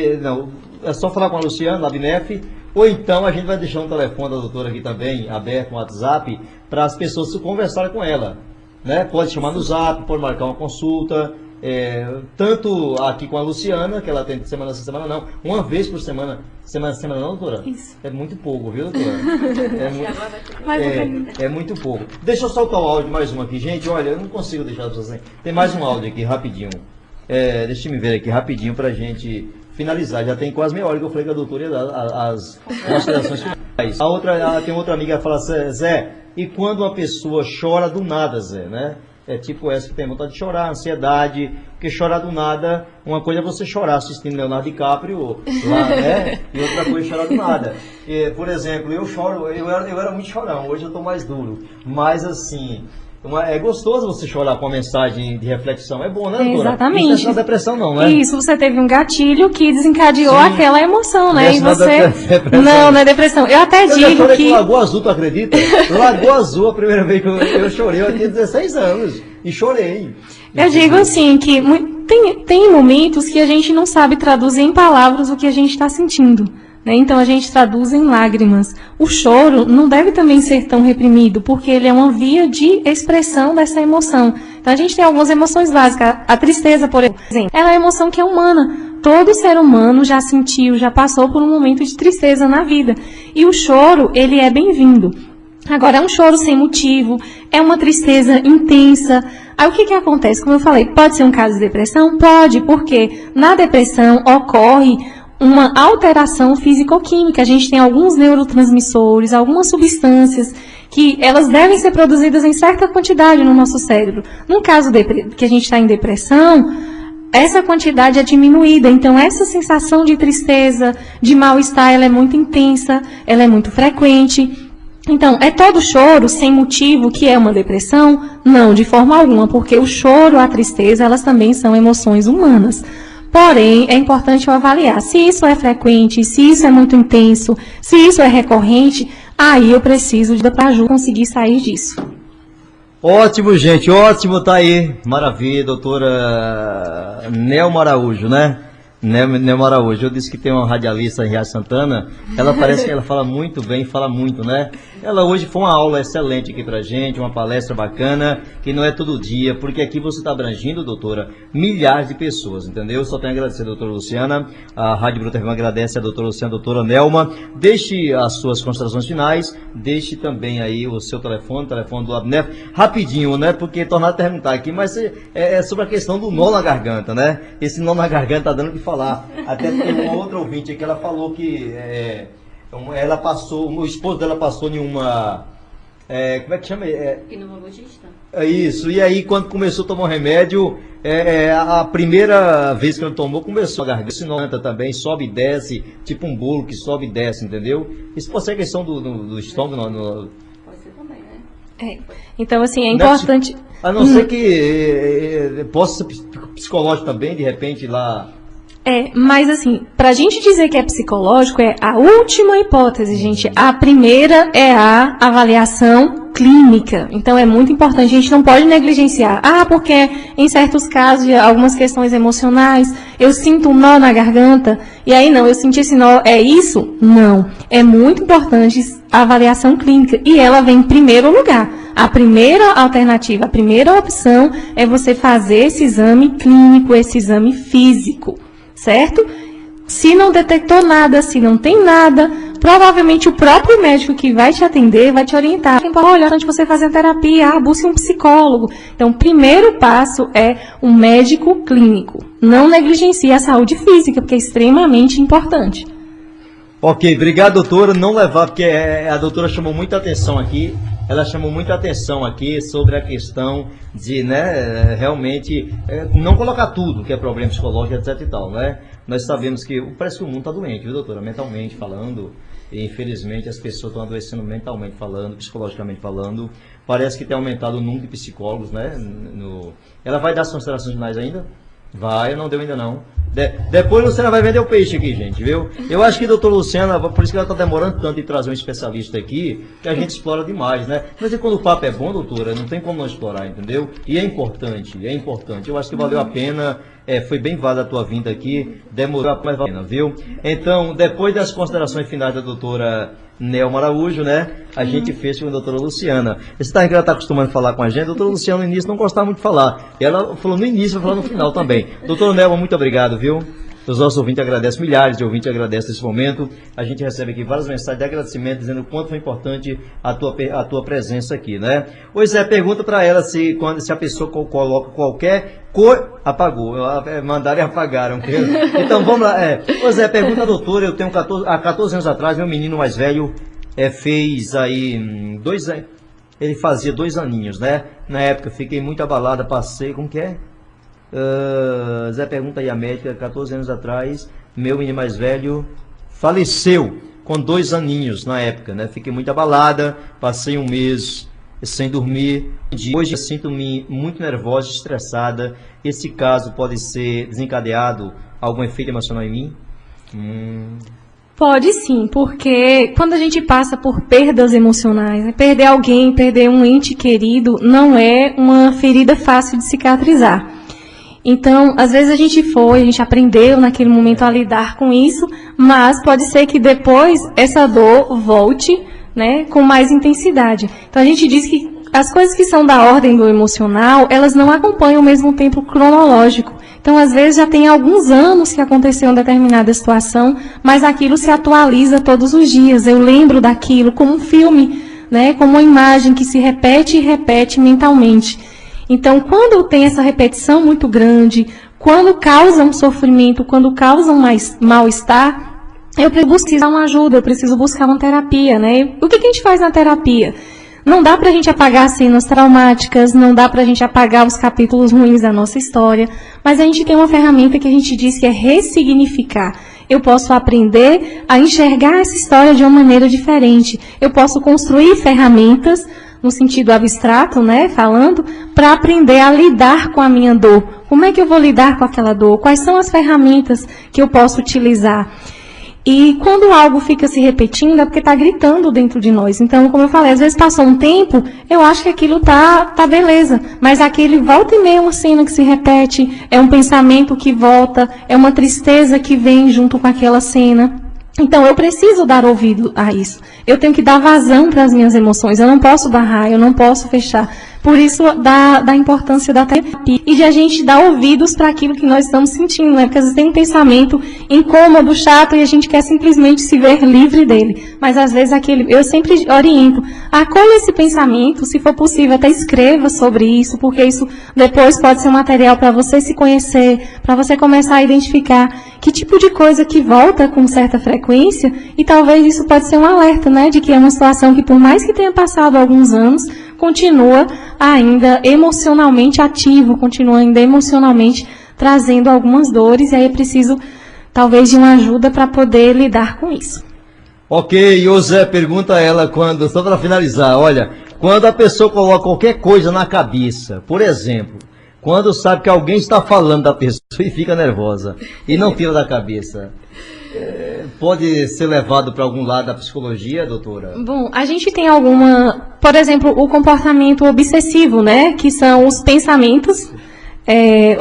é só falar com a Luciana, na Labnef, ou então a gente vai deixar um telefone da doutora aqui também, aberto, um WhatsApp, para as pessoas conversarem com ela, né? Pode chamar no Zap, pode marcar uma consulta, tanto aqui com a Luciana, que ela tem semana sim, semana não, uma vez por semana, semana não, doutora? Isso. É muito pouco, viu, doutora? É muito pouco. Deixa eu soltar o áudio mais um aqui, gente, olha, eu não consigo deixar as pessoas assim. Tem mais um áudio aqui, rapidinho. Deixa eu me ver aqui, rapidinho, pra gente finalizar. Já tem quase meia hora que eu falei com a doutora ia dar as considerações finais. Tem outra amiga que fala, Zé, e quando uma pessoa chora do nada, Zé, né? É tipo essa que tem vontade de chorar, ansiedade, porque chorar do nada, uma coisa é você chorar assistindo Leonardo DiCaprio lá, né? E outra coisa é chorar do nada. Por exemplo, eu choro, eu era muito chorão, hoje eu estou mais duro. Mas assim, é gostoso você chorar com uma mensagem de reflexão, é bom, né, doutora? Exatamente. Isso não é depressão não, né? Isso, você teve um gatilho que desencadeou aquela emoção, né? E você... Não é depressão. Eu até digo já chorei que... com Lagoa Azul, tu acredita? Lagoa Azul, a primeira vez que eu chorei, eu tinha 16 anos. E chorei. Eu digo assim, que tem momentos que a gente não sabe traduzir em palavras o que a gente está sentindo, né? Então a gente traduz em lágrimas. O choro não deve também ser tão reprimido, porque ele é uma via de expressão dessa emoção. Então a gente tem algumas emoções básicas. A tristeza, por exemplo, ela é uma emoção que é humana. Todo ser humano já sentiu, já passou por um momento de tristeza na vida. E o choro, ele é bem-vindo. Agora, é um choro sem motivo, é uma tristeza intensa. Aí o que acontece? Como eu falei, pode ser um caso de depressão? Pode, porque na depressão ocorre uma alteração físico-química. A gente tem alguns neurotransmissores, algumas substâncias que elas devem ser produzidas em certa quantidade no nosso cérebro. No caso que a gente está em depressão, essa quantidade é diminuída. Então, essa sensação de tristeza, de mal-estar, ela é muito intensa, ela é muito frequente. Então, é todo choro sem motivo que é uma depressão? Não, de forma alguma, porque o choro, a tristeza, elas também são emoções humanas. Porém, é importante eu avaliar se isso é frequente, se isso é muito intenso, se isso é recorrente, aí eu preciso de ajuda para conseguir sair disso. Ótimo, gente, ótimo, tá aí. Maravilha, doutora Nelma Araújo, né? Nelma Araújo, eu disse que tem uma radialista em Riacho Santana, ela parece que ela fala muito bem, fala muito, né? Ela hoje foi uma aula excelente aqui pra gente, uma palestra bacana, que não é todo dia, porque aqui você está abrangindo, doutora, milhares de pessoas, entendeu? Só tenho a agradecer a doutora Luciana, a Rádio Bruta FM agradece a doutora Luciana, a doutora Nelma. Deixe as suas considerações finais, deixe também aí o seu telefone do Abnef, rapidinho, né? Porque tornar a perguntar aqui, mas é sobre a questão do nó na garganta, né? Esse nó na garganta tá dando o que falar. Até tem uma outra ouvinte aqui, ela falou que ela passou, o esposo dela passou em uma... como é que chama? Pneumologista. Isso, e aí quando começou a tomar o remédio, a primeira vez que ele tomou, começou a garganta também, sobe e desce, tipo um bolo que sobe e desce, entendeu? Isso pode ser a questão do estômago. Pode ser também, né? Então, assim, é importante... A não ser que possa ser psicológico também, de repente lá... Mas assim, pra gente dizer que é psicológico, é a última hipótese, gente. A primeira é a avaliação clínica. Então é muito importante, a gente não pode negligenciar. Porque em certos casos, de algumas questões emocionais, eu sinto um nó na garganta, e aí não, eu senti esse nó, é isso? Não. É muito importante a avaliação clínica, e ela vem em primeiro lugar. A primeira alternativa, a primeira opção é você fazer esse exame clínico, esse exame físico. Certo? Se não detectou nada, se não tem nada, provavelmente o próprio médico que vai te atender vai te orientar. Olha, antes de você fazer a terapia, busque um psicólogo. Então, o primeiro passo é um médico clínico. Não negligencie a saúde física, porque é extremamente importante. Ok, obrigado, doutora. Não levar, porque a doutora chamou muita atenção aqui. Ela chamou muita atenção aqui sobre a questão de, né, realmente, não colocar tudo que é problema psicológico, etc e tal, né? Nós sabemos que parece que o mundo está doente, viu, doutora? Mentalmente falando, e infelizmente as pessoas estão adoecendo mentalmente falando, psicologicamente falando. Parece que tem aumentado o número de psicólogos, né? Ela vai dar as considerações finais ainda? Vai, não deu ainda não. Depois a Luciana vai vender o peixe aqui, gente, viu? Eu acho que a doutora Luciana, por isso que ela está demorando tanto em trazer um especialista aqui, que a gente explora demais, né? Mas e quando o papo é bom, doutora, não tem como não explorar, entendeu? E é importante. Eu acho que valeu a pena, foi bem válida a tua vinda aqui, demorou, mas valeu a pena, viu? Então, depois das considerações finais da doutora Nelma Araújo, né? A gente fez com a doutora Luciana. Você tá acostumando a falar com a gente, a doutora Luciana no início não gostava muito de falar. Ela falou no início, vai falar no final também. Doutora Nelma, muito obrigado, viu? Os nossos ouvintes agradecem, milhares de ouvintes agradecem esse momento. A gente recebe aqui várias mensagens de agradecimento, dizendo o quanto foi importante a tua presença aqui, né? Pois pergunta para ela se a pessoa coloca qualquer cor... Apagou, mandaram e apagaram. Então vamos lá. Pois pergunta a doutora, eu tenho 14 anos atrás, meu menino mais velho fez aí 2 anos, ele fazia 2 aninhos, né? Na época fiquei muito abalada, passei, como que é? Zé pergunta aí a médica, 14 anos atrás, meu menino mais velho faleceu com 2 aninhos na época, né? Fiquei muito abalada, passei 1 mês sem dormir. Hoje sinto-me muito nervosa, estressada. Esse caso pode ser desencadeado algum efeito emocional em mim? Pode sim, porque quando a gente passa por perdas emocionais, né, perder alguém, perder um ente querido, não é uma ferida fácil de cicatrizar. Então, às vezes a gente aprendeu naquele momento a lidar com isso, mas pode ser que depois essa dor volte, né, com mais intensidade. Então, a gente diz que as coisas que são da ordem do emocional, elas não acompanham o mesmo tempo cronológico. Então, às vezes, já tem alguns anos que aconteceu uma determinada situação, mas aquilo se atualiza todos os dias. Eu lembro daquilo como um filme, né, como uma imagem que se repete e repete mentalmente. Então, quando tem essa repetição muito grande, quando causa um sofrimento, quando causa um mal-estar, eu preciso buscar uma ajuda, eu preciso buscar uma terapia, né? O que a gente faz na terapia? Não dá para a gente apagar cenas traumáticas, não dá para a gente apagar os capítulos ruins da nossa história, mas a gente tem uma ferramenta que a gente diz que é ressignificar. Eu posso aprender a enxergar essa história de uma maneira diferente. Eu posso construir ferramentas, no sentido abstrato, né, falando, para aprender a lidar com a minha dor. Como é que eu vou lidar com aquela dor? Quais são as ferramentas que eu posso utilizar? E quando algo fica se repetindo, é porque está gritando dentro de nós. Então, como eu falei, às vezes passou um tempo, eu acho que aquilo tá beleza. Mas aquele volta e meia é uma cena que se repete, é um pensamento que volta, é uma tristeza que vem junto com aquela cena. Então, eu preciso dar ouvido a isso. Eu tenho que dar vazão para as minhas emoções. Eu não posso barrar, eu não posso fechar. Por isso, da importância da terapia e de a gente dar ouvidos para aquilo que nós estamos sentindo, né? Porque às vezes tem um pensamento incômodo, chato, e a gente quer simplesmente se ver livre dele. Mas às vezes eu sempre oriento, acolha esse pensamento, se for possível, até escreva sobre isso, porque isso depois pode ser um material para você se conhecer, para você começar a identificar que tipo de coisa que volta com certa frequência, e talvez isso pode ser um alerta, né? De que é uma situação que, por mais que tenha passado alguns anos, continua ainda emocionalmente ativo, continua ainda emocionalmente trazendo algumas dores, e aí é preciso, talvez, de uma ajuda para poder lidar com isso. Ok, José, pergunta a ela só para finalizar, olha, quando a pessoa coloca qualquer coisa na cabeça, por exemplo, quando sabe que alguém está falando da pessoa e fica nervosa, e não tira da cabeça, pode ser levado para algum lado da psicologia, doutora? Bom, a gente tem por exemplo, o comportamento obsessivo, né? Que são os pensamentos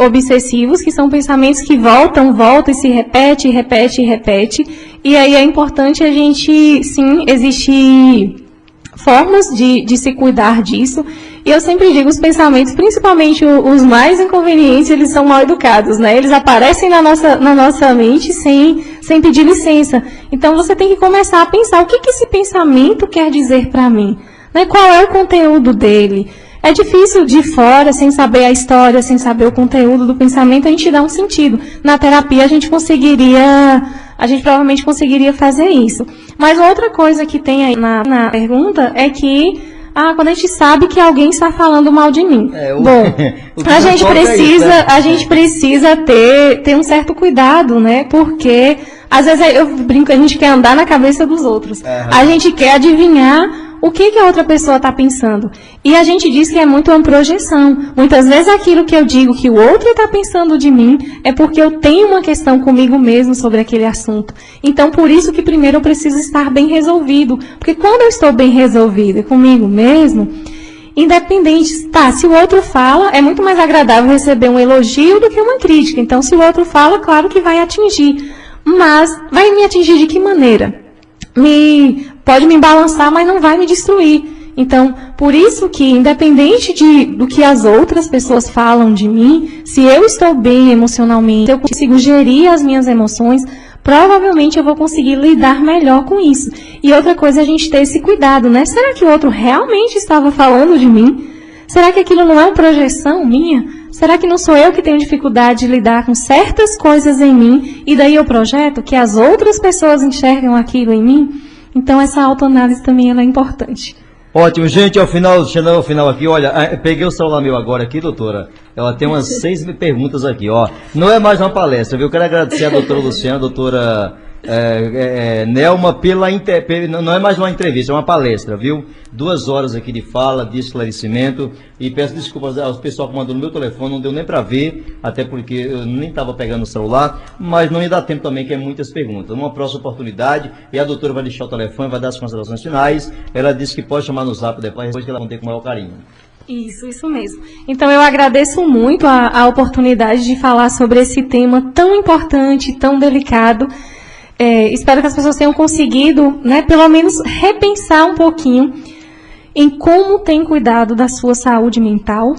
obsessivos, que são pensamentos que voltam e se repete. E aí é importante a gente, sim, existir formas de se cuidar disso. E eu sempre digo, os pensamentos, principalmente os mais inconvenientes, eles são mal educados, né? Eles aparecem na nossa mente sem pedir licença. Então você tem que começar a pensar, o que esse pensamento quer dizer para mim? Né? Qual é o conteúdo dele? É difícil de fora, sem saber a história, sem saber o conteúdo do pensamento, a gente dá um sentido. Na terapia a gente provavelmente conseguiria fazer isso. Mas outra coisa que tem aí na pergunta é que quando a gente sabe que alguém está falando mal de mim. Bom, a gente precisa ter um certo cuidado, né? Porque às vezes eu brinco, a gente quer andar na cabeça dos outros. A gente quer adivinhar o que a outra pessoa está pensando. E a gente diz que é muito uma projeção. Muitas vezes aquilo que eu digo que o outro está pensando de mim é porque eu tenho uma questão comigo mesmo sobre aquele assunto. Então, por isso que primeiro eu preciso estar bem resolvido. Porque quando eu estou bem resolvida comigo mesmo, independente, se o outro fala, é muito mais agradável receber um elogio do que uma crítica. Então, se o outro fala, claro que vai atingir. Mas vai me atingir de que maneira? Pode me balançar, mas não vai me destruir. Então, por isso que, independente do que as outras pessoas falam de mim, se eu estou bem emocionalmente, se eu consigo gerir as minhas emoções, provavelmente eu vou conseguir lidar melhor com isso. E outra coisa é a gente ter esse cuidado, né? Será que o outro realmente estava falando de mim? Será que aquilo não é uma projeção minha? Será que não sou eu que tenho dificuldade de lidar com certas coisas em mim e daí eu projeto que as outras pessoas enxergam aquilo em mim? Então essa autoanálise também ela é importante. Ótimo, gente, chegando ao final aqui, olha, peguei o celular meu agora aqui, doutora, ela tem umas 6 perguntas aqui, ó, não é mais uma palestra, viu, eu quero agradecer a doutora Luciana, a doutora Nelma, não é mais uma entrevista, é uma palestra, viu? 2 horas aqui de fala, de esclarecimento, e peço desculpas ao pessoal que mandou no meu telefone, não deu nem para ver, até porque eu nem estava pegando o celular, mas não ia dar tempo também, que é muitas perguntas. Numa próxima oportunidade, e a doutora vai deixar o telefone, vai dar as considerações finais, ela disse que pode chamar no zap depois que ela vai ter com o maior carinho. Isso mesmo. Então eu agradeço muito a oportunidade de falar sobre esse tema tão importante, tão delicado. Espero que as pessoas tenham conseguido, né, pelo menos repensar um pouquinho em como tem cuidado da sua saúde mental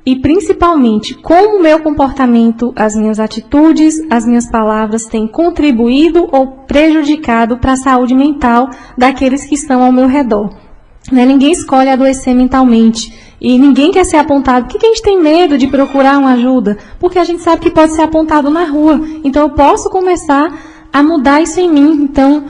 e, principalmente, como o meu comportamento, as minhas atitudes, as minhas palavras têm contribuído ou prejudicado para a saúde mental daqueles que estão ao meu redor. Né? Ninguém escolhe adoecer mentalmente e ninguém quer ser apontado. Por que a gente tem medo de procurar uma ajuda? Porque a gente sabe que pode ser apontado na rua. Então, eu posso começar a mudar isso em mim. Então,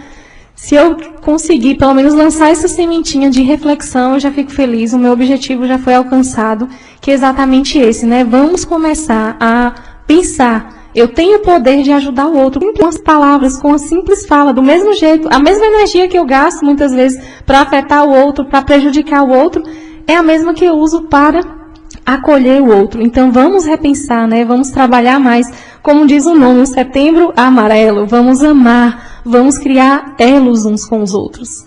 se eu conseguir, pelo menos, lançar essa sementinha de reflexão, eu já fico feliz. O meu objetivo já foi alcançado, que é exatamente esse, né? Vamos começar a pensar. Eu tenho o poder de ajudar o outro com as palavras, com a simples fala, do mesmo jeito. A mesma energia que eu gasto, muitas vezes, para afetar o outro, para prejudicar o outro, é a mesma que eu uso para acolher o outro. Então, vamos repensar, né? Vamos trabalhar mais. Como diz o nome, o Setembro Amarelo. Vamos amar, vamos criar elos uns com os outros.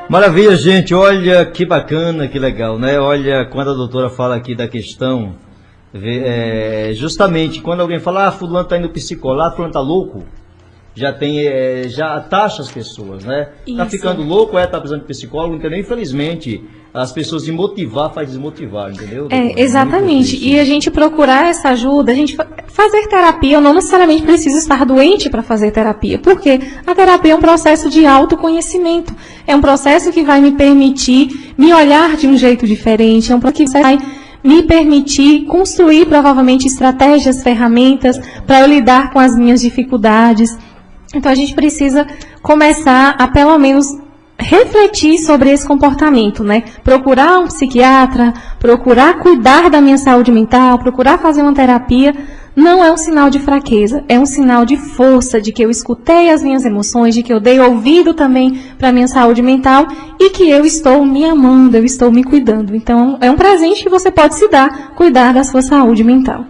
Maravilha, gente. Olha que bacana, que legal, né? Olha, quando a doutora fala aqui da questão, justamente quando alguém fala, fulano está indo psicólogo, fulano está louco, já taxa as pessoas, né? Está ficando louco, está precisando de psicólogo, entendeu? Infelizmente, as pessoas se motivar faz desmotivar, entendeu? Exatamente. E a gente procurar essa ajuda, a gente fazer terapia, eu não necessariamente preciso estar doente para fazer terapia, porque a terapia é um processo de autoconhecimento, é um processo que vai me permitir me olhar de um jeito diferente, é um processo que vai me permitir construir provavelmente estratégias, ferramentas para eu lidar com as minhas dificuldades. Então a gente precisa começar a pelo menos refletir sobre esse comportamento, né? Procurar um psiquiatra, procurar cuidar da minha saúde mental, procurar fazer uma terapia, não é um sinal de fraqueza, é um sinal de força, de que eu escutei as minhas emoções, de que eu dei ouvido também para a minha saúde mental e que eu estou me amando, eu estou me cuidando. Então, é um presente que você pode se dar, cuidar da sua saúde mental.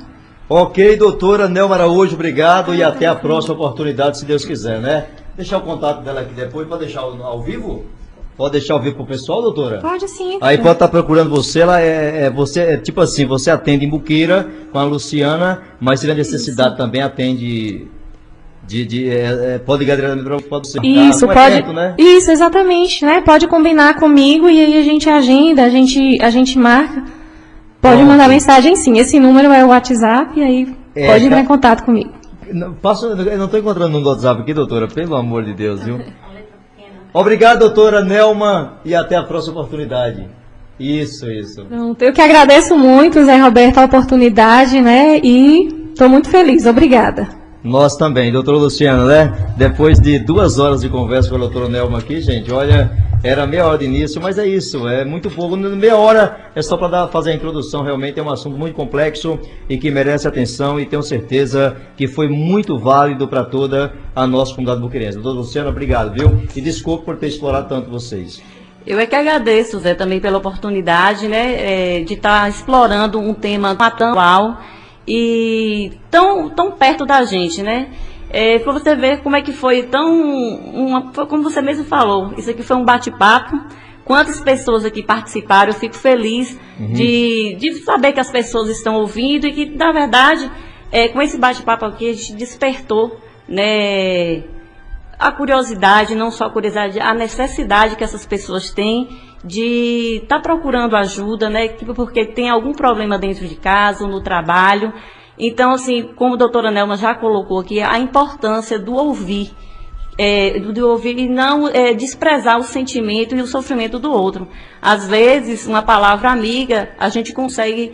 Ok, doutora Nelma Araújo, obrigado e até a próxima oportunidade, se Deus quiser, né? Deixar o contato dela aqui depois, pode deixar ao vivo? Pode deixar ao vivo pro pessoal, doutora? Pode sim. Aí pode estar procurando você, ela tipo assim, você atende em Buqueira com a Luciana, mas se tiver necessidade também atende pode ligar diretamente para você. Isso, pode. Evento, né? Isso, exatamente, né? Pode combinar comigo e aí a gente agenda, a gente marca. Pode mandar mensagem sim. Esse número é o WhatsApp e aí pode entrar em contato comigo. Eu não estou encontrando no WhatsApp aqui, doutora, pelo amor de Deus, viu? Obrigado, doutora Nelma, e até a próxima oportunidade. Isso. Pronto, eu que agradeço muito, Zé Roberto, a oportunidade, né? E estou muito feliz. Obrigada. Nós também, doutora Luciana, né? Depois de 2 horas de conversa com a doutora Nelma aqui, gente, olha, era meia hora de início, mas é isso, é muito pouco. Meia hora é só para fazer a introdução, realmente é um assunto muito complexo e que merece atenção e tenho certeza que foi muito válido para toda a nossa comunidade buquerense. Doutora Luciana, obrigado, viu? E desculpe por ter explorado tanto vocês. Eu é que agradeço, Zé, também pela oportunidade, né, de estar explorando um tema tão atual e tão perto da gente, né? Para você ver como é que foi como você mesmo falou, isso aqui foi um bate-papo. Quantas pessoas aqui participaram, eu fico feliz de saber que as pessoas estão ouvindo e que, na verdade, com esse bate-papo aqui, a gente despertou, né, a curiosidade, não só a curiosidade, a necessidade que essas pessoas têm de estar procurando ajuda, né, porque tem algum problema dentro de casa, no trabalho. Então, assim, como a doutora Nelma já colocou aqui, a importância do ouvir, de ouvir e não desprezar o sentimento e o sofrimento do outro. Às vezes, uma palavra amiga, a gente consegue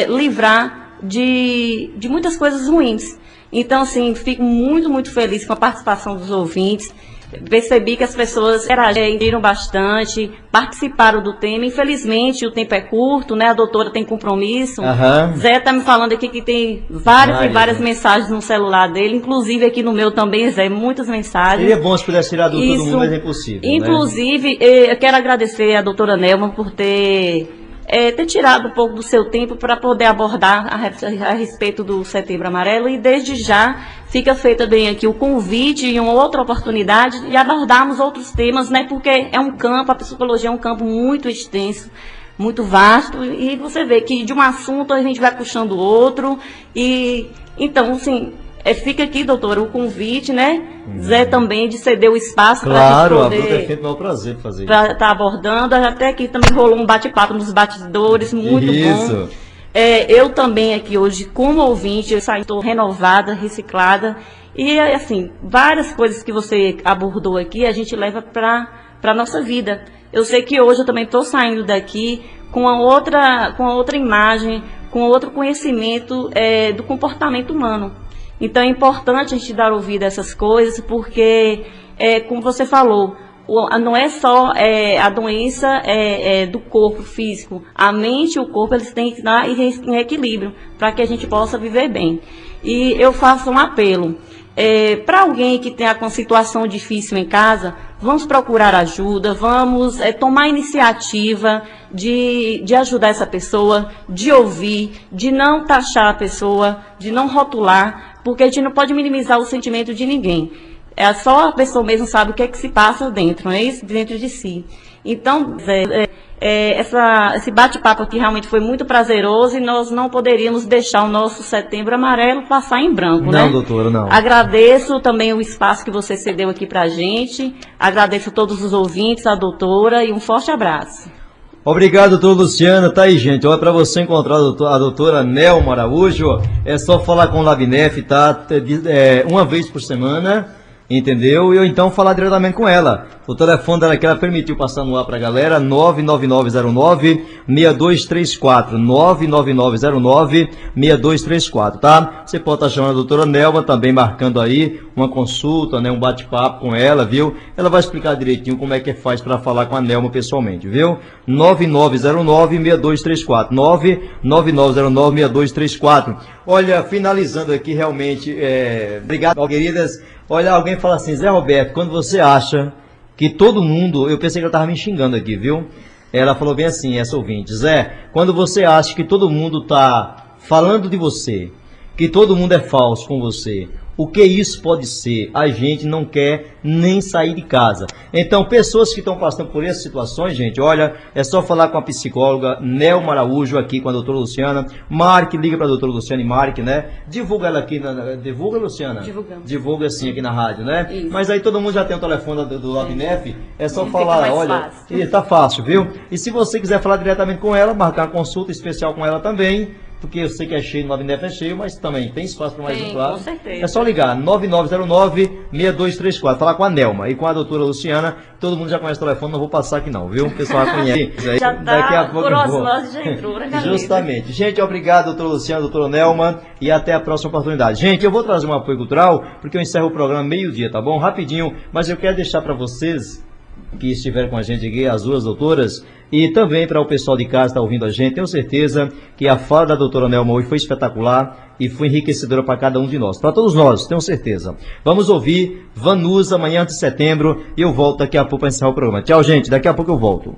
livrar de muitas coisas ruins. Então, assim, fico muito, muito feliz com a participação dos ouvintes. percebi que as pessoas interagiram bastante, participaram do tema. Infelizmente, o tempo é curto, né? A doutora tem compromisso. Zé está me falando aqui que tem várias mensagens no celular dele, inclusive aqui no meu também, Zé, muitas mensagens. Seria bom se pudesse tirar do todo mundo, mas é impossível. Inclusive, eu quero agradecer a doutora Nelma por ter tirado um pouco do seu tempo para poder abordar a respeito do Setembro Amarelo, e desde já fica feita bem aqui o convite e uma outra oportunidade de abordarmos outros temas, né? Porque é um campo, a psicologia é um campo muito extenso, muito vasto, e você vê que de um assunto a gente vai puxando outro, e então, assim, fica aqui, doutora, o convite, né? Zé também de ceder o espaço para a gente poder... Claro, é um prazer fazer isso. Para estar abordando. Até aqui também rolou um bate-papo nos bastidores, muito bom. Eu também aqui hoje, como ouvinte, eu estou renovada, reciclada. E, assim, várias coisas que você abordou aqui, a gente leva para a nossa vida. Eu sei que hoje eu também estou saindo daqui com outra imagem, com outro conhecimento do comportamento humano. Então é importante a gente dar ouvido a essas coisas, porque, como você falou, não é só a doença do corpo físico. A mente e o corpo, eles têm que estar em equilíbrio para que a gente possa viver bem. E eu faço um apelo. Para alguém que tenha uma situação difícil em casa, vamos procurar ajuda, vamos tomar iniciativa de ajudar essa pessoa, de ouvir, de não taxar a pessoa, de não rotular, porque a gente não pode minimizar o sentimento de ninguém. Só a pessoa mesmo sabe o que é que se passa dentro, não é isso? Dentro de si. Então, esse bate-papo aqui realmente foi muito prazeroso, e nós não poderíamos deixar o nosso Setembro Amarelo passar em branco, né? Não, doutora, não. Agradeço também o espaço que você cedeu aqui pra gente, agradeço a todos os ouvintes, a doutora, e um forte abraço. Obrigado, doutora Luciana. Tá aí, gente. Olha, para você encontrar a doutora Nelma Araújo, é só falar com o Labnef, tá? Uma vez por semana, entendeu? E ou então falar diretamente com ela. O telefone dela que ela permitiu passar no ar para a galera, 99909-6234. 99909-6234, tá? Você pode estar chamando a doutora Nelma, também marcando aí uma consulta, né, um bate-papo com ela, viu? Ela vai explicar direitinho como é que faz para falar com a Nelma pessoalmente, viu? 9909-6234. 99909-6234. Olha, finalizando aqui, realmente, obrigado, queridas. Olha, alguém fala assim, Zé Roberto, quando você acha que todo mundo... Eu pensei que ela estava me xingando aqui, viu? Ela falou bem assim, essa ouvinte. Zé, quando você acha que todo mundo está falando de você, que todo mundo é falso com você, o que isso pode ser? A gente não quer nem sair de casa. Então, pessoas que estão passando por essas situações, gente, olha, é só falar com a psicóloga Nelma Araújo, aqui com a doutora Luciana. Marque, liga para a doutora Luciana e marque, né? Divulga ela aqui, divulga, Luciana? Divulgamos. Divulga assim aqui na rádio, né? Isso. Mas aí todo mundo já tem o telefone do Labnef, é só falar, mais olha, fácil. Tá fácil, viu? E se você quiser falar diretamente com ela, marcar uma consulta especial com ela também, porque eu sei que é cheio, no Labnef é cheio, mas também tem espaço para mais um, claro. Com certeza. É só ligar, 9909-6234, falar com a Nelma e com a doutora Luciana. Todo mundo já conhece o telefone, não vou passar aqui não, viu? O pessoal já conhece. Já Daqui a pouco por osmose já entrou na cabeça. Justamente. Gente, obrigado, doutora Luciana, doutora Nelma, e até a próxima oportunidade. Gente, eu vou trazer um apoio cultural, porque eu encerro o programa meio-dia, tá bom? Rapidinho, mas eu quero deixar para vocês que estiveram com a gente aqui, as duas doutoras, e também para o pessoal de casa que está ouvindo a gente. Tenho certeza que a fala da doutora Nelma hoje foi espetacular e foi enriquecedora para cada um de nós, para todos nós, tenho certeza. Vamos ouvir Vanusa, amanhã de setembro, e eu volto daqui a pouco para encerrar o programa. Tchau, gente, daqui a pouco eu volto.